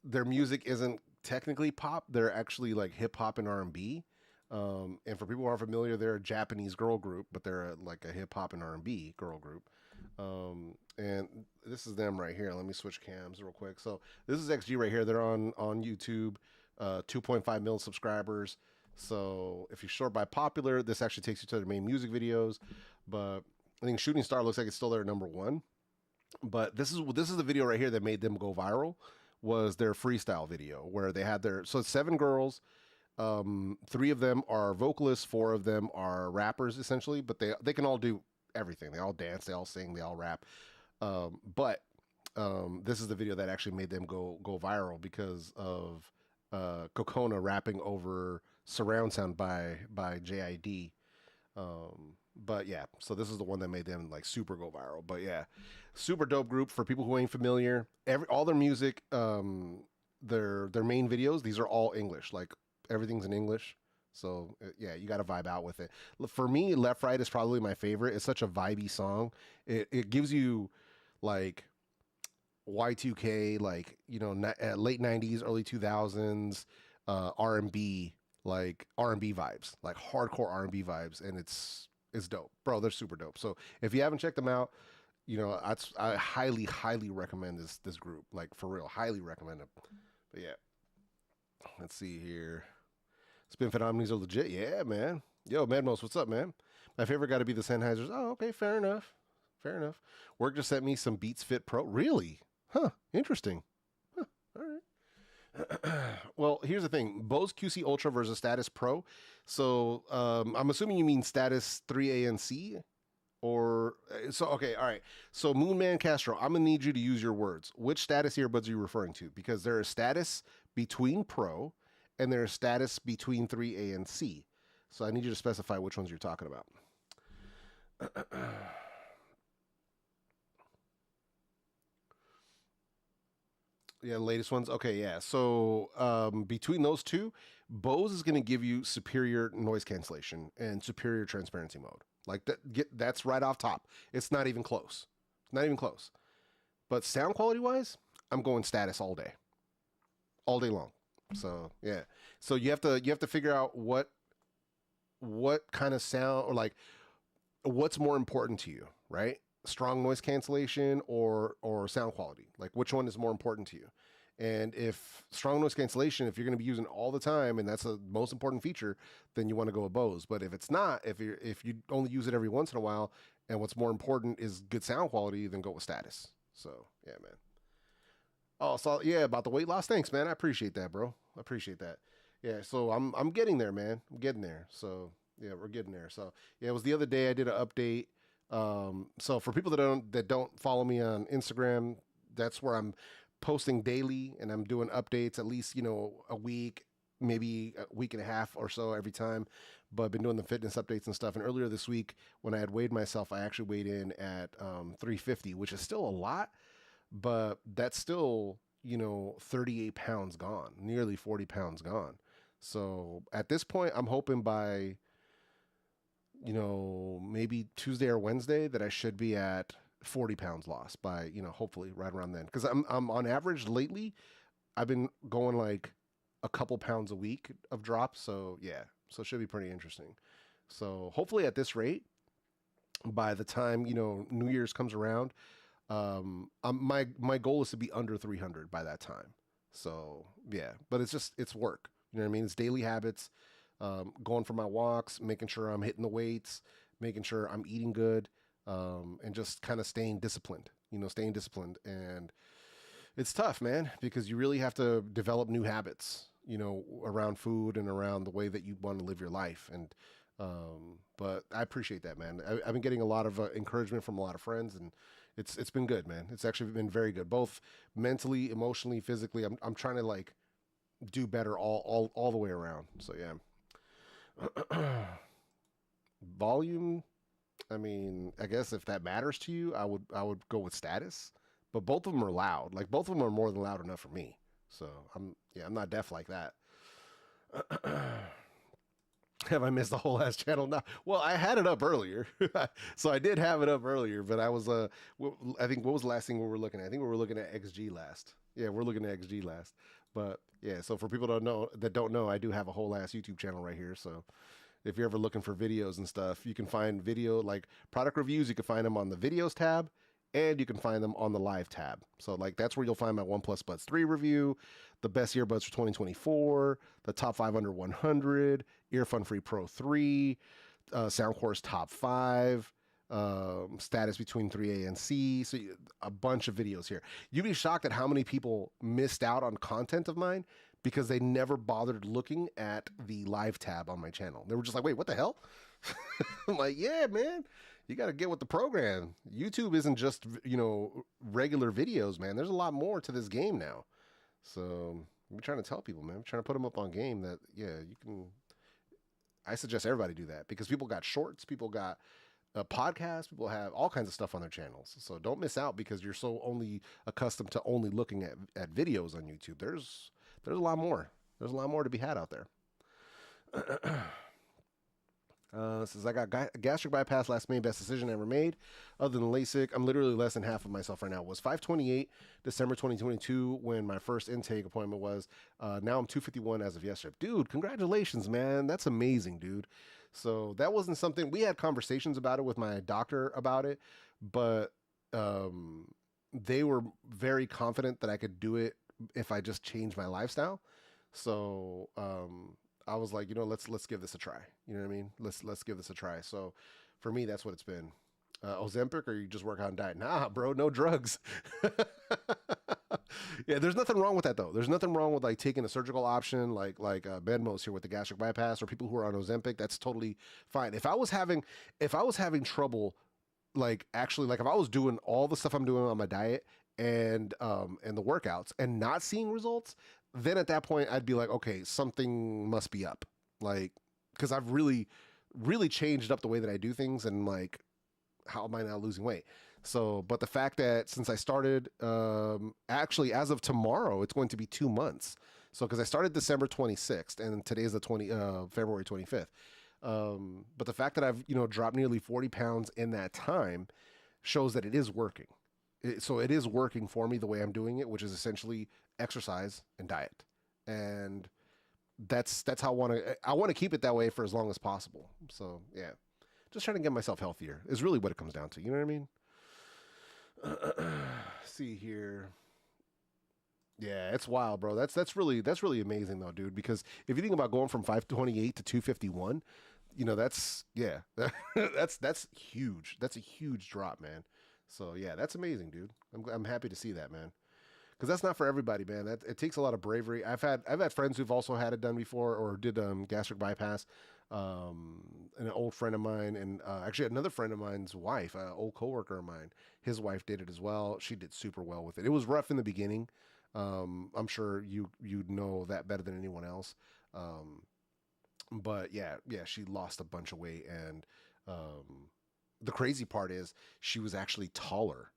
their music isn't technically pop. They're actually like hip hop and R&B. And for people who aren't familiar, they're a Japanese girl group, but they're like a hip hop and R&B girl group. And this is them right here. Let me switch cams real quick. So this is XG right here. They're on YouTube, 2.5 million subscribers. So if you sort by popular, this actually takes you to their main music videos. But I think Shooting Star looks like it's still their #1. But this is the video right here that made them go viral. Was their freestyle video where they had so it's 7 girls. 3 of them are vocalists, 4 of them are rappers essentially, but they can all do everything. They all dance, they all sing, they all rap. But this is the video that actually made them go viral because of Kokona rapping over Surround Sound by JID. But yeah, so this is the one that made them like super go viral. But yeah, super dope group for people who ain't familiar. All their music, their main videos, these are all English. Like everything's in English. So yeah, you got to vibe out with it. For me, Left Right is probably my favorite. It's such a vibey song. It gives you like Y2K, like, you know, late 90s, early 2000s, R&B, like R&B vibes, like hardcore R&B vibes, and it's dope, bro. They're super dope. So if you haven't checked them out, I highly recommend this group, like for real, highly recommend them. But yeah, let's see here. Spin Phenomenies are legit, yeah, man. Yo, Madmos, what's up, man? My favorite got to be the Sennheisers. Oh, okay, fair enough. Work just sent me some Beats Fit Pro. Really? Huh? Interesting. Huh. All right. Well, here's the thing: Bose QC Ultra versus Status Pro. So I'm assuming you mean Status 3A and C, or okay, all right. So Moonman Castro, I'm gonna need you to use your words. Which Status earbuds are you referring to? Because there is Status between Pro, and there is Status between 3A and C. So I need you to specify which ones you're talking about. Yeah, the latest ones. Okay, yeah. So between those two, Bose is going to give you superior noise cancellation and superior transparency mode. Like that's right off top. It's not even close. Not even close. But sound quality wise, I'm going Status all day long. So yeah. So you have to figure out what kind of sound, or like what's more important to you, right? Strong noise cancellation or sound quality. Like which one is more important to you? And if strong noise cancellation, if you're going to be using it all the time and that's the most important feature, then you want to go with Bose. But if it's not, if you only use it every once in a while and what's more important is good sound quality, then go with Status. So yeah, man. Oh, so yeah, about the weight loss. Thanks, man. I appreciate that, bro. I appreciate that. Yeah, so I'm getting there, man. I'm getting there. So yeah, we're getting there. So yeah, it was the other day I did an update. So for people that don't follow me on Instagram, that's where I'm posting daily, and I'm doing updates at least a week, maybe a week and a half or so every time. But I've been doing the fitness updates and stuff. And earlier this week, when I had weighed myself, I actually weighed in at 350, which is still a lot, but that's still 38 pounds gone, nearly 40 pounds gone. So at this point, I'm hoping by maybe Tuesday or Wednesday that I should be at 40 pounds lost by, hopefully right around then. Cause I'm on average lately, I've been going like a couple pounds a week of drops. So yeah, so it should be pretty interesting. So hopefully at this rate, by the time, New Year's comes around, my goal is to be under 300 by that time. So yeah, but it's work. You know what I mean? It's daily habits. Going for my walks, making sure I'm hitting the weights, making sure I'm eating good, and just kind of staying disciplined, and it's tough, man, because you really have to develop new habits, around food and around the way that you want to live your life. And, but I appreciate that, man. I've been getting a lot of encouragement from a lot of friends, and it's been good, man. It's actually been very good, both mentally, emotionally, physically. I'm trying to like do better all the way around. So yeah. Volume, I mean, I guess if that matters to you, I would go with Status, but both of them are loud. Like both of them are more than loud enough for me. So I'm not deaf like that. Have I missed the whole ass channel now? Well, I had it up earlier. So I did have it up earlier, but I was I think, what was the last thing we were looking at? I think we were looking at XG last. Yeah, we're looking at XG last. But yeah, so for people that don't know, I do have a whole ass YouTube channel right here. So if you're ever looking for videos and stuff, you can find video like product reviews. You can find them on the videos tab, and you can find them on the live tab. So like that's where you'll find my OnePlus Buds 3 review, the best earbuds for 2024, the top 5 under 100, Earphone Free Pro 3, Soundcore's top 5, status between 3A and C. So a bunch of videos here. You'd be shocked at how many people missed out on content of mine because they never bothered looking at the live tab on my channel. They were just like, wait, what the hell? I'm like, yeah, man, you got to get with the program. YouTube isn't just, regular videos, man. There's a lot more to this game now. So we're trying to tell people, man, we're trying to put them up on game that, yeah, you can. I suggest everybody do that because people got shorts, people got podcasts, people have all kinds of stuff on their channels. So don't miss out because you're so only accustomed to only looking at videos on YouTube. There's a lot more. There's a lot more to be had out there. Says I got gastric bypass last May, best decision ever made. Other than LASIK, I'm literally less than half of myself right now. It was 528 December 2022 when my first intake appointment was. Now I'm 251 as of yesterday. Dude, congratulations, man. That's amazing, dude. So that wasn't something we had conversations about it with my doctor about it, but they were very confident that I could do it if I just changed my lifestyle. So I was like, let's give this a try. You know what I mean? Let's give this a try. So for me, that's what it's been. Ozempic, or you just work on diet? Nah, bro, no drugs. Yeah, there's nothing wrong with that though. There's nothing wrong with like taking a surgical option, like Venmo's here with the gastric bypass, or people who are on Ozempic. That's totally fine. If I was having trouble, like actually, like if I was doing all the stuff I'm doing on my diet and the workouts and not seeing results, then at that point I'd be like, okay, something must be up. Like, because I've really changed up the way that I do things, and like, how am I now losing weight? So, but the fact that since I started, actually as of tomorrow, it's going to be 2 months. So, because I started December 26th and today's the February 25th. But the fact that I've, dropped nearly 40 pounds in that time shows that it is working. So it is working for me the way I'm doing it, which is essentially exercise and diet. And that's how I want to keep it that way for as long as possible. So yeah, just trying to get myself healthier is really what it comes down to. You know what I mean? See here. Yeah, it's wild, bro. That's really amazing though, dude, because if you think about going from 528 to 251, that's that's huge. That's a huge drop, man. So yeah, that's amazing, dude. I'm happy to see that, man. Because that's not for everybody, man. It takes a lot of bravery. I've had friends who've also had it done before or did gastric bypass. An old friend of mine, and actually another friend of mine's wife, an old coworker of mine, his wife did it as well. She did super well with it. It was rough in the beginning. I'm sure you'd know that better than anyone else. But yeah, she lost a bunch of weight, and the crazy part is she was actually taller.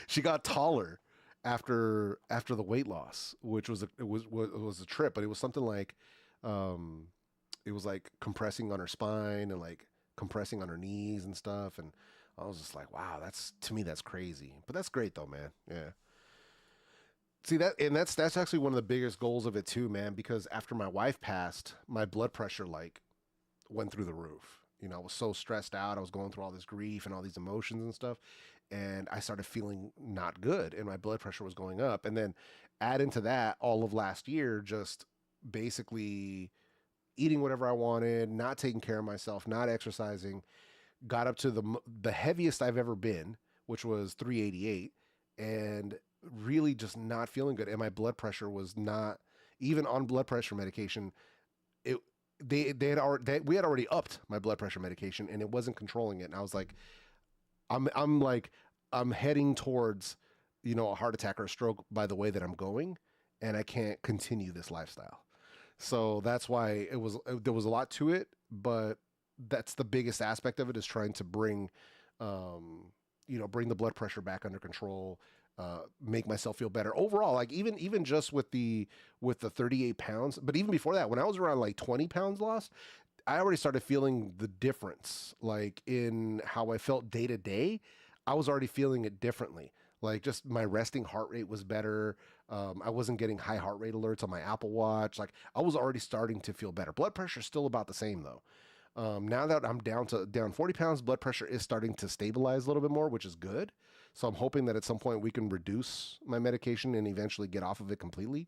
She got taller after the weight loss, which was a trip, but it was something like it was like compressing on her spine and like compressing on her knees and stuff, and I was just like, wow, to me that's crazy. But that's great though, man. Yeah. See that, and that's actually one of the biggest goals of it too, man, because after my wife passed, my blood pressure like went through the roof. I was so stressed out. I was going through all this grief and all these emotions and stuff, and I started feeling not good, and my blood pressure was going up. And then add into that all of last year, just basically eating whatever I wanted, not taking care of myself, not exercising, got up to the heaviest I've ever been, which was 388, and really just not feeling good. And my blood pressure was not, even on blood pressure medication, we had already upped my blood pressure medication, and it wasn't controlling it. And I was like, I'm heading towards, a heart attack or a stroke by the way that I'm going, and I can't continue this lifestyle. So that's why there was a lot to it, but that's the biggest aspect of it, is trying to bring the blood pressure back under control, make myself feel better overall. Like even just with the 38 pounds, but even before that, when I was around like 20 pounds lost, I already started feeling the difference, like in how I felt day to day. I was already feeling it differently. Like just my resting heart rate was better. I wasn't getting high heart rate alerts on my Apple Watch. Like I was already starting to feel better. Blood pressure is still about the same though. Now that I'm down 40 pounds, blood pressure is starting to stabilize a little bit more, which is good. So I'm hoping that at some point we can reduce my medication and eventually get off of it completely.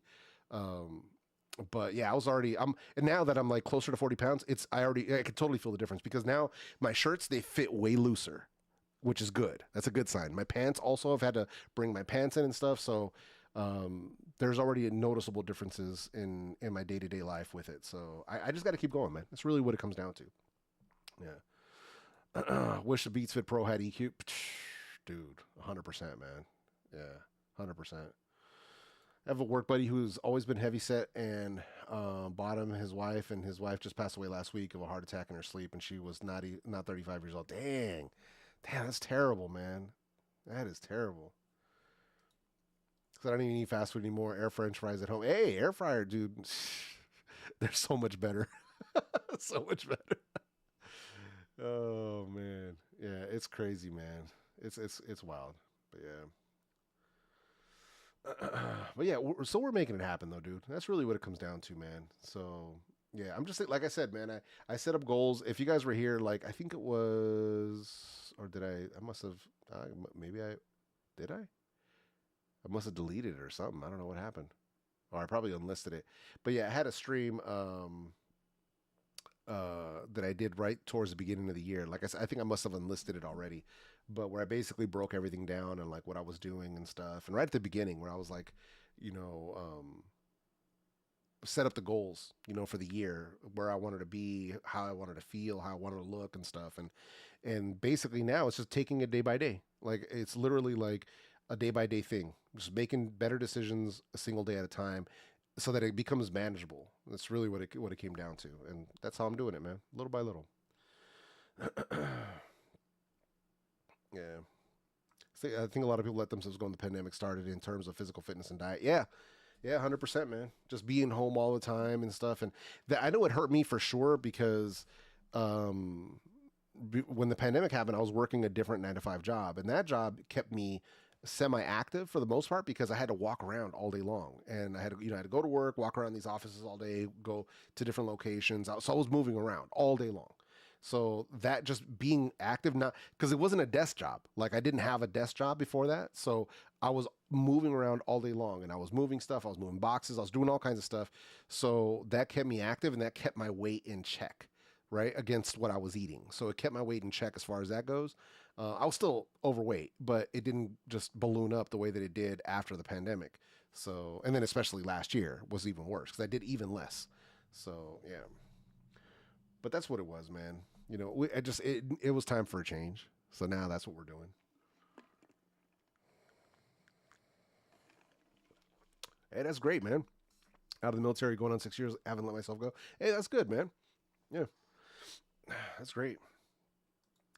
But yeah, and now that I'm like closer to 40 pounds, I could totally feel the difference, because now my shirts, they fit way looser, which is good. That's a good sign. My pants also, I've had to bring my pants in and stuff. So, there's already noticeable differences in my day-to-day life with it. So I just got to keep going, man. That's really what it comes down to. Yeah. Wish the Beats Fit Pro had EQ. Dude, 100%, man. Yeah, 100%. I have a work buddy who's always been heavy set, and bought him his wife, and his wife just passed away last week of a heart attack in her sleep, and she was not 35 years old. Damn, that's terrible, man. That is terrible. Because I don't even eat fast food anymore. Air French fries at home. Hey, air fryer, dude. They're so much better. So much better. Oh man, yeah, it's crazy, man. It's wild, but yeah. But yeah, so we're making it happen though, dude. That's really what it comes down to, man. So yeah, I'm just like I said, man. I set up goals. If you guys were here, like I think it was, or did I? I must have. Maybe I did. I must have deleted it or something. I don't know what happened. Or I probably unlisted it. But yeah, I had a stream that I did right towards the beginning of the year. Like I said, I think I must have unlisted it already, but where I basically broke everything down and like what I was doing and stuff. And right at the beginning, where I was like, you know, set up the goals, for the year, where I wanted to be, how I wanted to feel, how I wanted to look and stuff. And basically now it's just taking it day by day. Like it's literally like a day by day thing, just making better decisions a single day at a time so that it becomes manageable. That's really what it came down to. And that's how I'm doing it, man. Little by little. Yeah. See, I think a lot of people let themselves go when the pandemic started in terms of physical fitness and diet. Yeah. Yeah, 100%, man. Just being home all the time and stuff. And I know it hurt me for sure because when the pandemic happened, I was working a different 9 to 5 job. And that job kept me semi-active for the most part because I had to walk around all day long, and I had to, I had to go to work, walk around these offices all day, go to different locations. So I was moving around all day long. So that just being active, not because it wasn't a desk job. Like I didn't have a desk job before that. So I was moving around all day long, and I was moving stuff. I was moving boxes. I was doing all kinds of stuff. So that kept me active, and that kept my weight in check, right, against what I was eating. So it kept my weight in check as far as that goes. I was still overweight, but it didn't just balloon up the way that it did after the pandemic. So, and then especially last year was even worse because I did even less. So, yeah. But that's what it was, man. It was time for a change. So now that's what we're doing. Hey, that's great, man. Out of the military, going on 6 years, haven't let myself go. Hey, that's good, man. Yeah, that's great.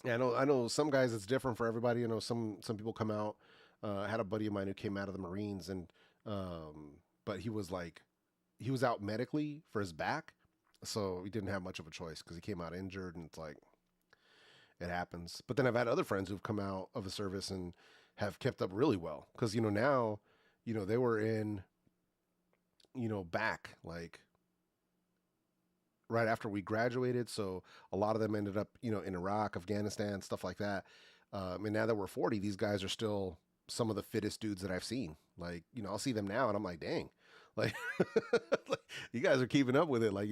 Yeah, I know some guys it's different for everybody. Some people come out. I had a buddy of mine who came out of the Marines, and but he was out medically for his back, so he didn't have much of a choice because he came out injured, and it's like it happens. But then I've had other friends who've come out of the service and have kept up really well because now they were in back like right after we graduated. So a lot of them ended up, in Iraq, Afghanistan, stuff like that. And now that we're 40, these guys are still some of the fittest dudes that I've seen. Like, I'll see them now and I'm like, dang, like, like you guys are keeping up with it. Like,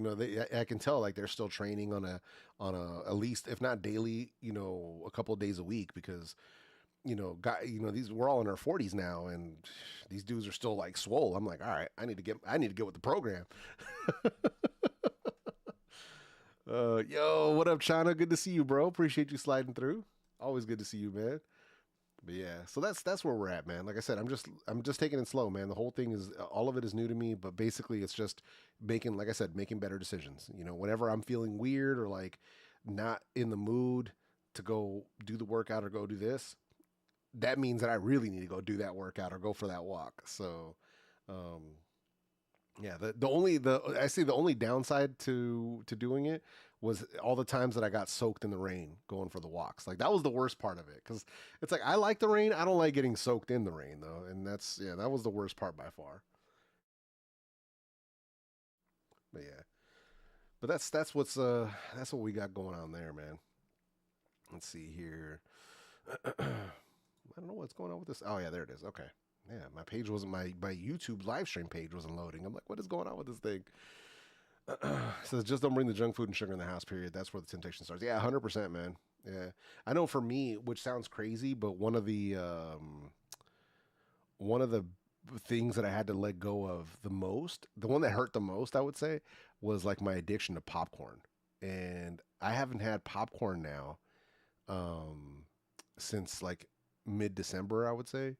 I can tell like they're still training on a, at least if not daily, a couple of days a week because, we're all in our 40s now and these dudes are still like swole. I'm like, all right, I need to get with the program. Yo, what up, China? Good to see you, bro. Appreciate you sliding through. Always good to see you, man. But yeah, so that's where we're at, man. Like I said, I'm just taking it slow, man. The whole thing is all of it is new to me, but basically it's just making, like I said, making better decisions. Whenever I'm feeling weird or like not in the mood to go do the workout or go do this, that means that I really need to go do that workout or go for that walk. So, yeah, I see the only downside to doing it was all the times that I got soaked in the rain going for the walks. Like that was the worst part of it because it's like I like the rain. I don't like getting soaked in the rain though, and that was the worst part by far. But yeah, but that's what we got going on there, man. Let's see here. I don't know what's going on with this. Oh yeah, there it is. Okay. Yeah, my page wasn't my YouTube live stream page wasn't loading. I'm like, what is going on with this thing? Says just don't bring the junk food and sugar in the house. Period. That's where the temptation starts. Yeah, 100%, man. Yeah, I know. For me, which sounds crazy, but one of the things that I had to let go of the most, the one that hurt the most, I would say, was like my addiction to popcorn. And I haven't had popcorn now since like mid-December, I would say.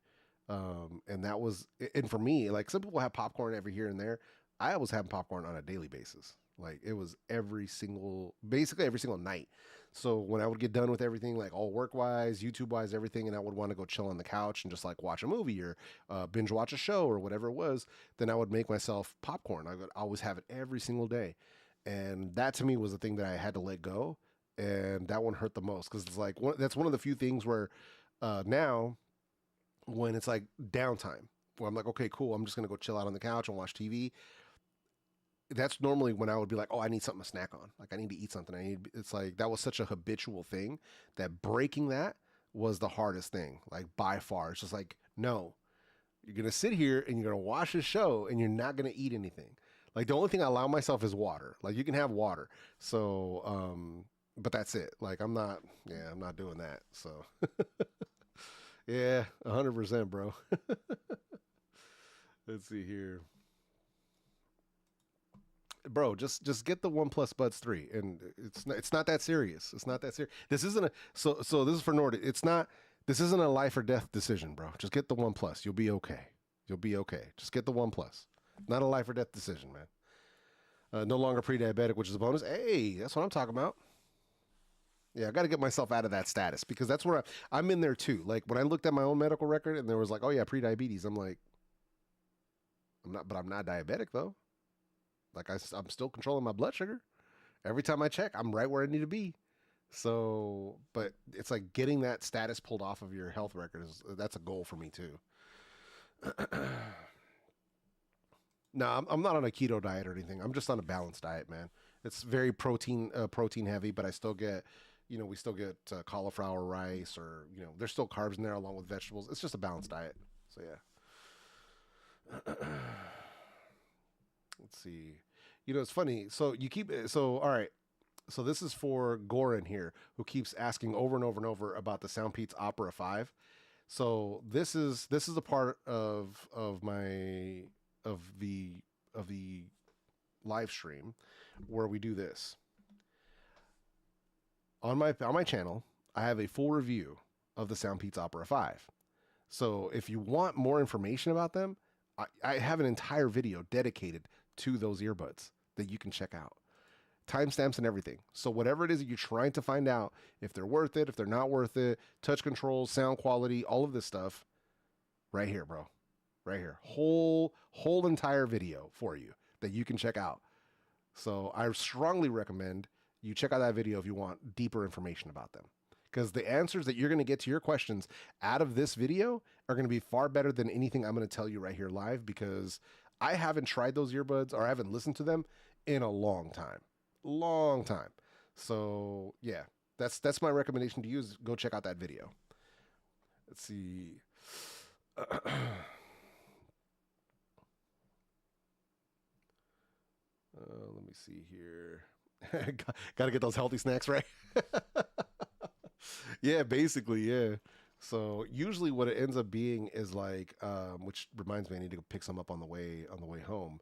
And that was, and for me, like some people have popcorn every here and there. I was having popcorn on a daily basis. Like it was basically every single night. So when I would get done with everything, like all work wise, YouTube wise, everything, and I would want to go chill on the couch and just like watch a movie or binge watch a show or whatever it was, then I would make myself popcorn. I would always have it every single day. And that to me was the thing that I had to let go. and that one hurt the most because it's like that's one of the few things where now when it's like downtime where I'm like, okay, cool, I'm just gonna go chill out on the couch and watch TV. That's normally when I would be like, oh, I need something to snack on. Like I need to eat something. It's like that was such a habitual thing that breaking that was the hardest thing, like by far. It's just like, no, you're going to sit here and you're going to watch this show and you're not going to eat anything. Like the only thing I allow myself is water. Like you can have water. So, but that's it. Like I'm not doing that. So yeah, 100%, bro. Let's see here. Bro, just get the OnePlus Buds 3, and it's not that serious. It's not that serious. This isn't a so this is for Nordic. This isn't a life or death decision, bro. Just get the OnePlus. You'll be okay. You'll be okay. Just get the OnePlus. Not a life or death decision, man. No longer pre-diabetic, which is a bonus. Hey, that's what I'm talking about. Yeah, I got to get myself out of that status because that's where I'm in there too. Like when I looked at my own medical record and there was like, oh yeah, pre-diabetes. I'm like, I'm not diabetic though. Like I'm still controlling my blood sugar. Every time I check, I'm right where I need to be. So, but it's like getting that status pulled off of your health record that's a goal for me too. No, I'm not on a keto diet or anything. I'm just on a balanced diet, man. It's very protein heavy, but I still get, we still get cauliflower rice or, there's still carbs in there along with vegetables. It's just a balanced diet. So yeah. Let's see. It's funny. So all right. So this is for Goran here, who keeps asking over and over and over about the Soundpeats Opera 5. So this is a part of the live stream where we do this. On my channel, I have a full review of the Soundpeats Opera 5. So if you want more information about them, I have an entire video dedicated to those earbuds that you can check out. Timestamps and everything. So whatever it is that you're trying to find out, if they're worth it, if they're not worth it, touch controls, sound quality, all of this stuff, right here, bro. Right here. Whole entire video for you that you can check out. So I strongly recommend you check out that video if you want deeper information about them. Because the answers that you're going to get to your questions out of this video are going to be far better than anything I'm going to tell you right here live, because I haven't tried those earbuds or I haven't listened to them in a long time. So yeah, that's my recommendation to you is go check out that video. Let's see. Let me see here. Got to get those healthy snacks, right? Yeah, basically, yeah. So usually what it ends up being is like, which reminds me, I need to go pick some up on the way home.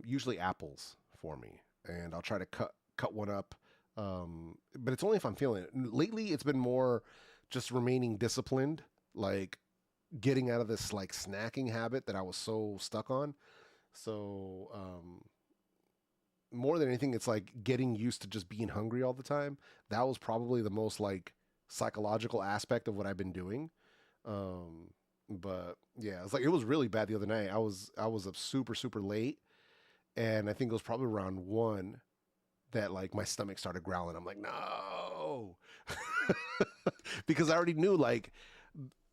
Usually apples for me, and I'll try to cut one up. But it's only if I'm feeling it. Lately, it's been more just remaining disciplined, like getting out of this like snacking habit that I was so stuck on. So more than anything, it's like getting used to just being hungry all the time. That was probably the most like psychological aspect of what I've been doing. But yeah, it's like, it was really bad the other night. I was up super, super late, and I think it was probably around 1 that like my stomach started growling. I'm like, no, because I already knew like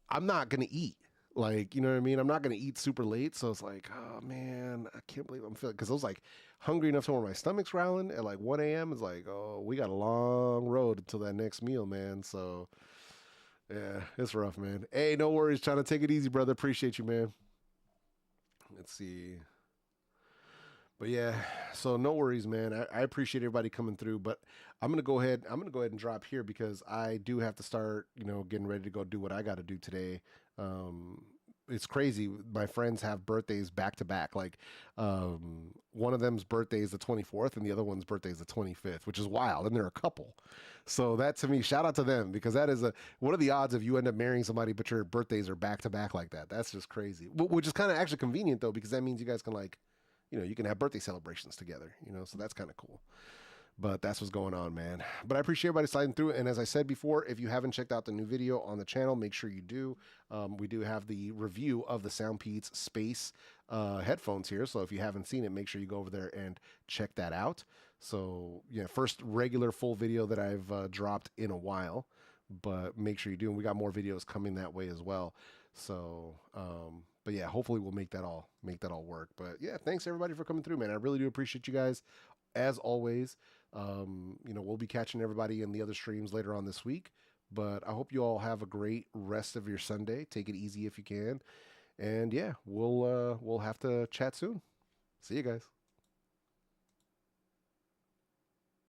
I'm not going to eat. Like, you know what I mean? I'm not going to eat super late. So it's like, oh man, I can't believe I'm feeling, because I was like hungry enough to where my stomach's growling at like 1 a.m. It's like, oh, we got a long road until that next meal, man. So yeah, it's rough, man. Hey, no worries. Trying to take it easy, brother. Appreciate you, man. Let's see. But yeah, so no worries, man. I appreciate everybody coming through, but I'm gonna go ahead and drop here because I do have to start, getting ready to go do what I got to do today. It's crazy. My friends have birthdays back to back. Like, one of them's birthday is the 24th, and the other one's birthday is the 25th, which is wild. And they're a couple. So that, to me, shout out to them, because that is what are the odds of you end up marrying somebody but your birthdays are back to back like that? That's just crazy. Which is kind of actually convenient though, because that means you guys can like, you can have birthday celebrations together, so that's kind of cool. But that's what's going on, man. But I appreciate everybody sliding through. And as I said before, if you haven't checked out the new video on the channel, make sure you do. We do have the review of the Soundpeats Space headphones here. So if you haven't seen it, make sure you go over there and check that out. So, yeah, first regular full video that I've dropped in a while. But make sure you do. And we got more videos coming that way as well. So, but yeah, hopefully we'll make that all work. But yeah, thanks everybody for coming through, man. I really do appreciate you guys. As always, we'll be catching everybody in the other streams later on this week. But I hope you all have a great rest of your Sunday. Take it easy if you can. And yeah, we'll have to chat soon. See you guys.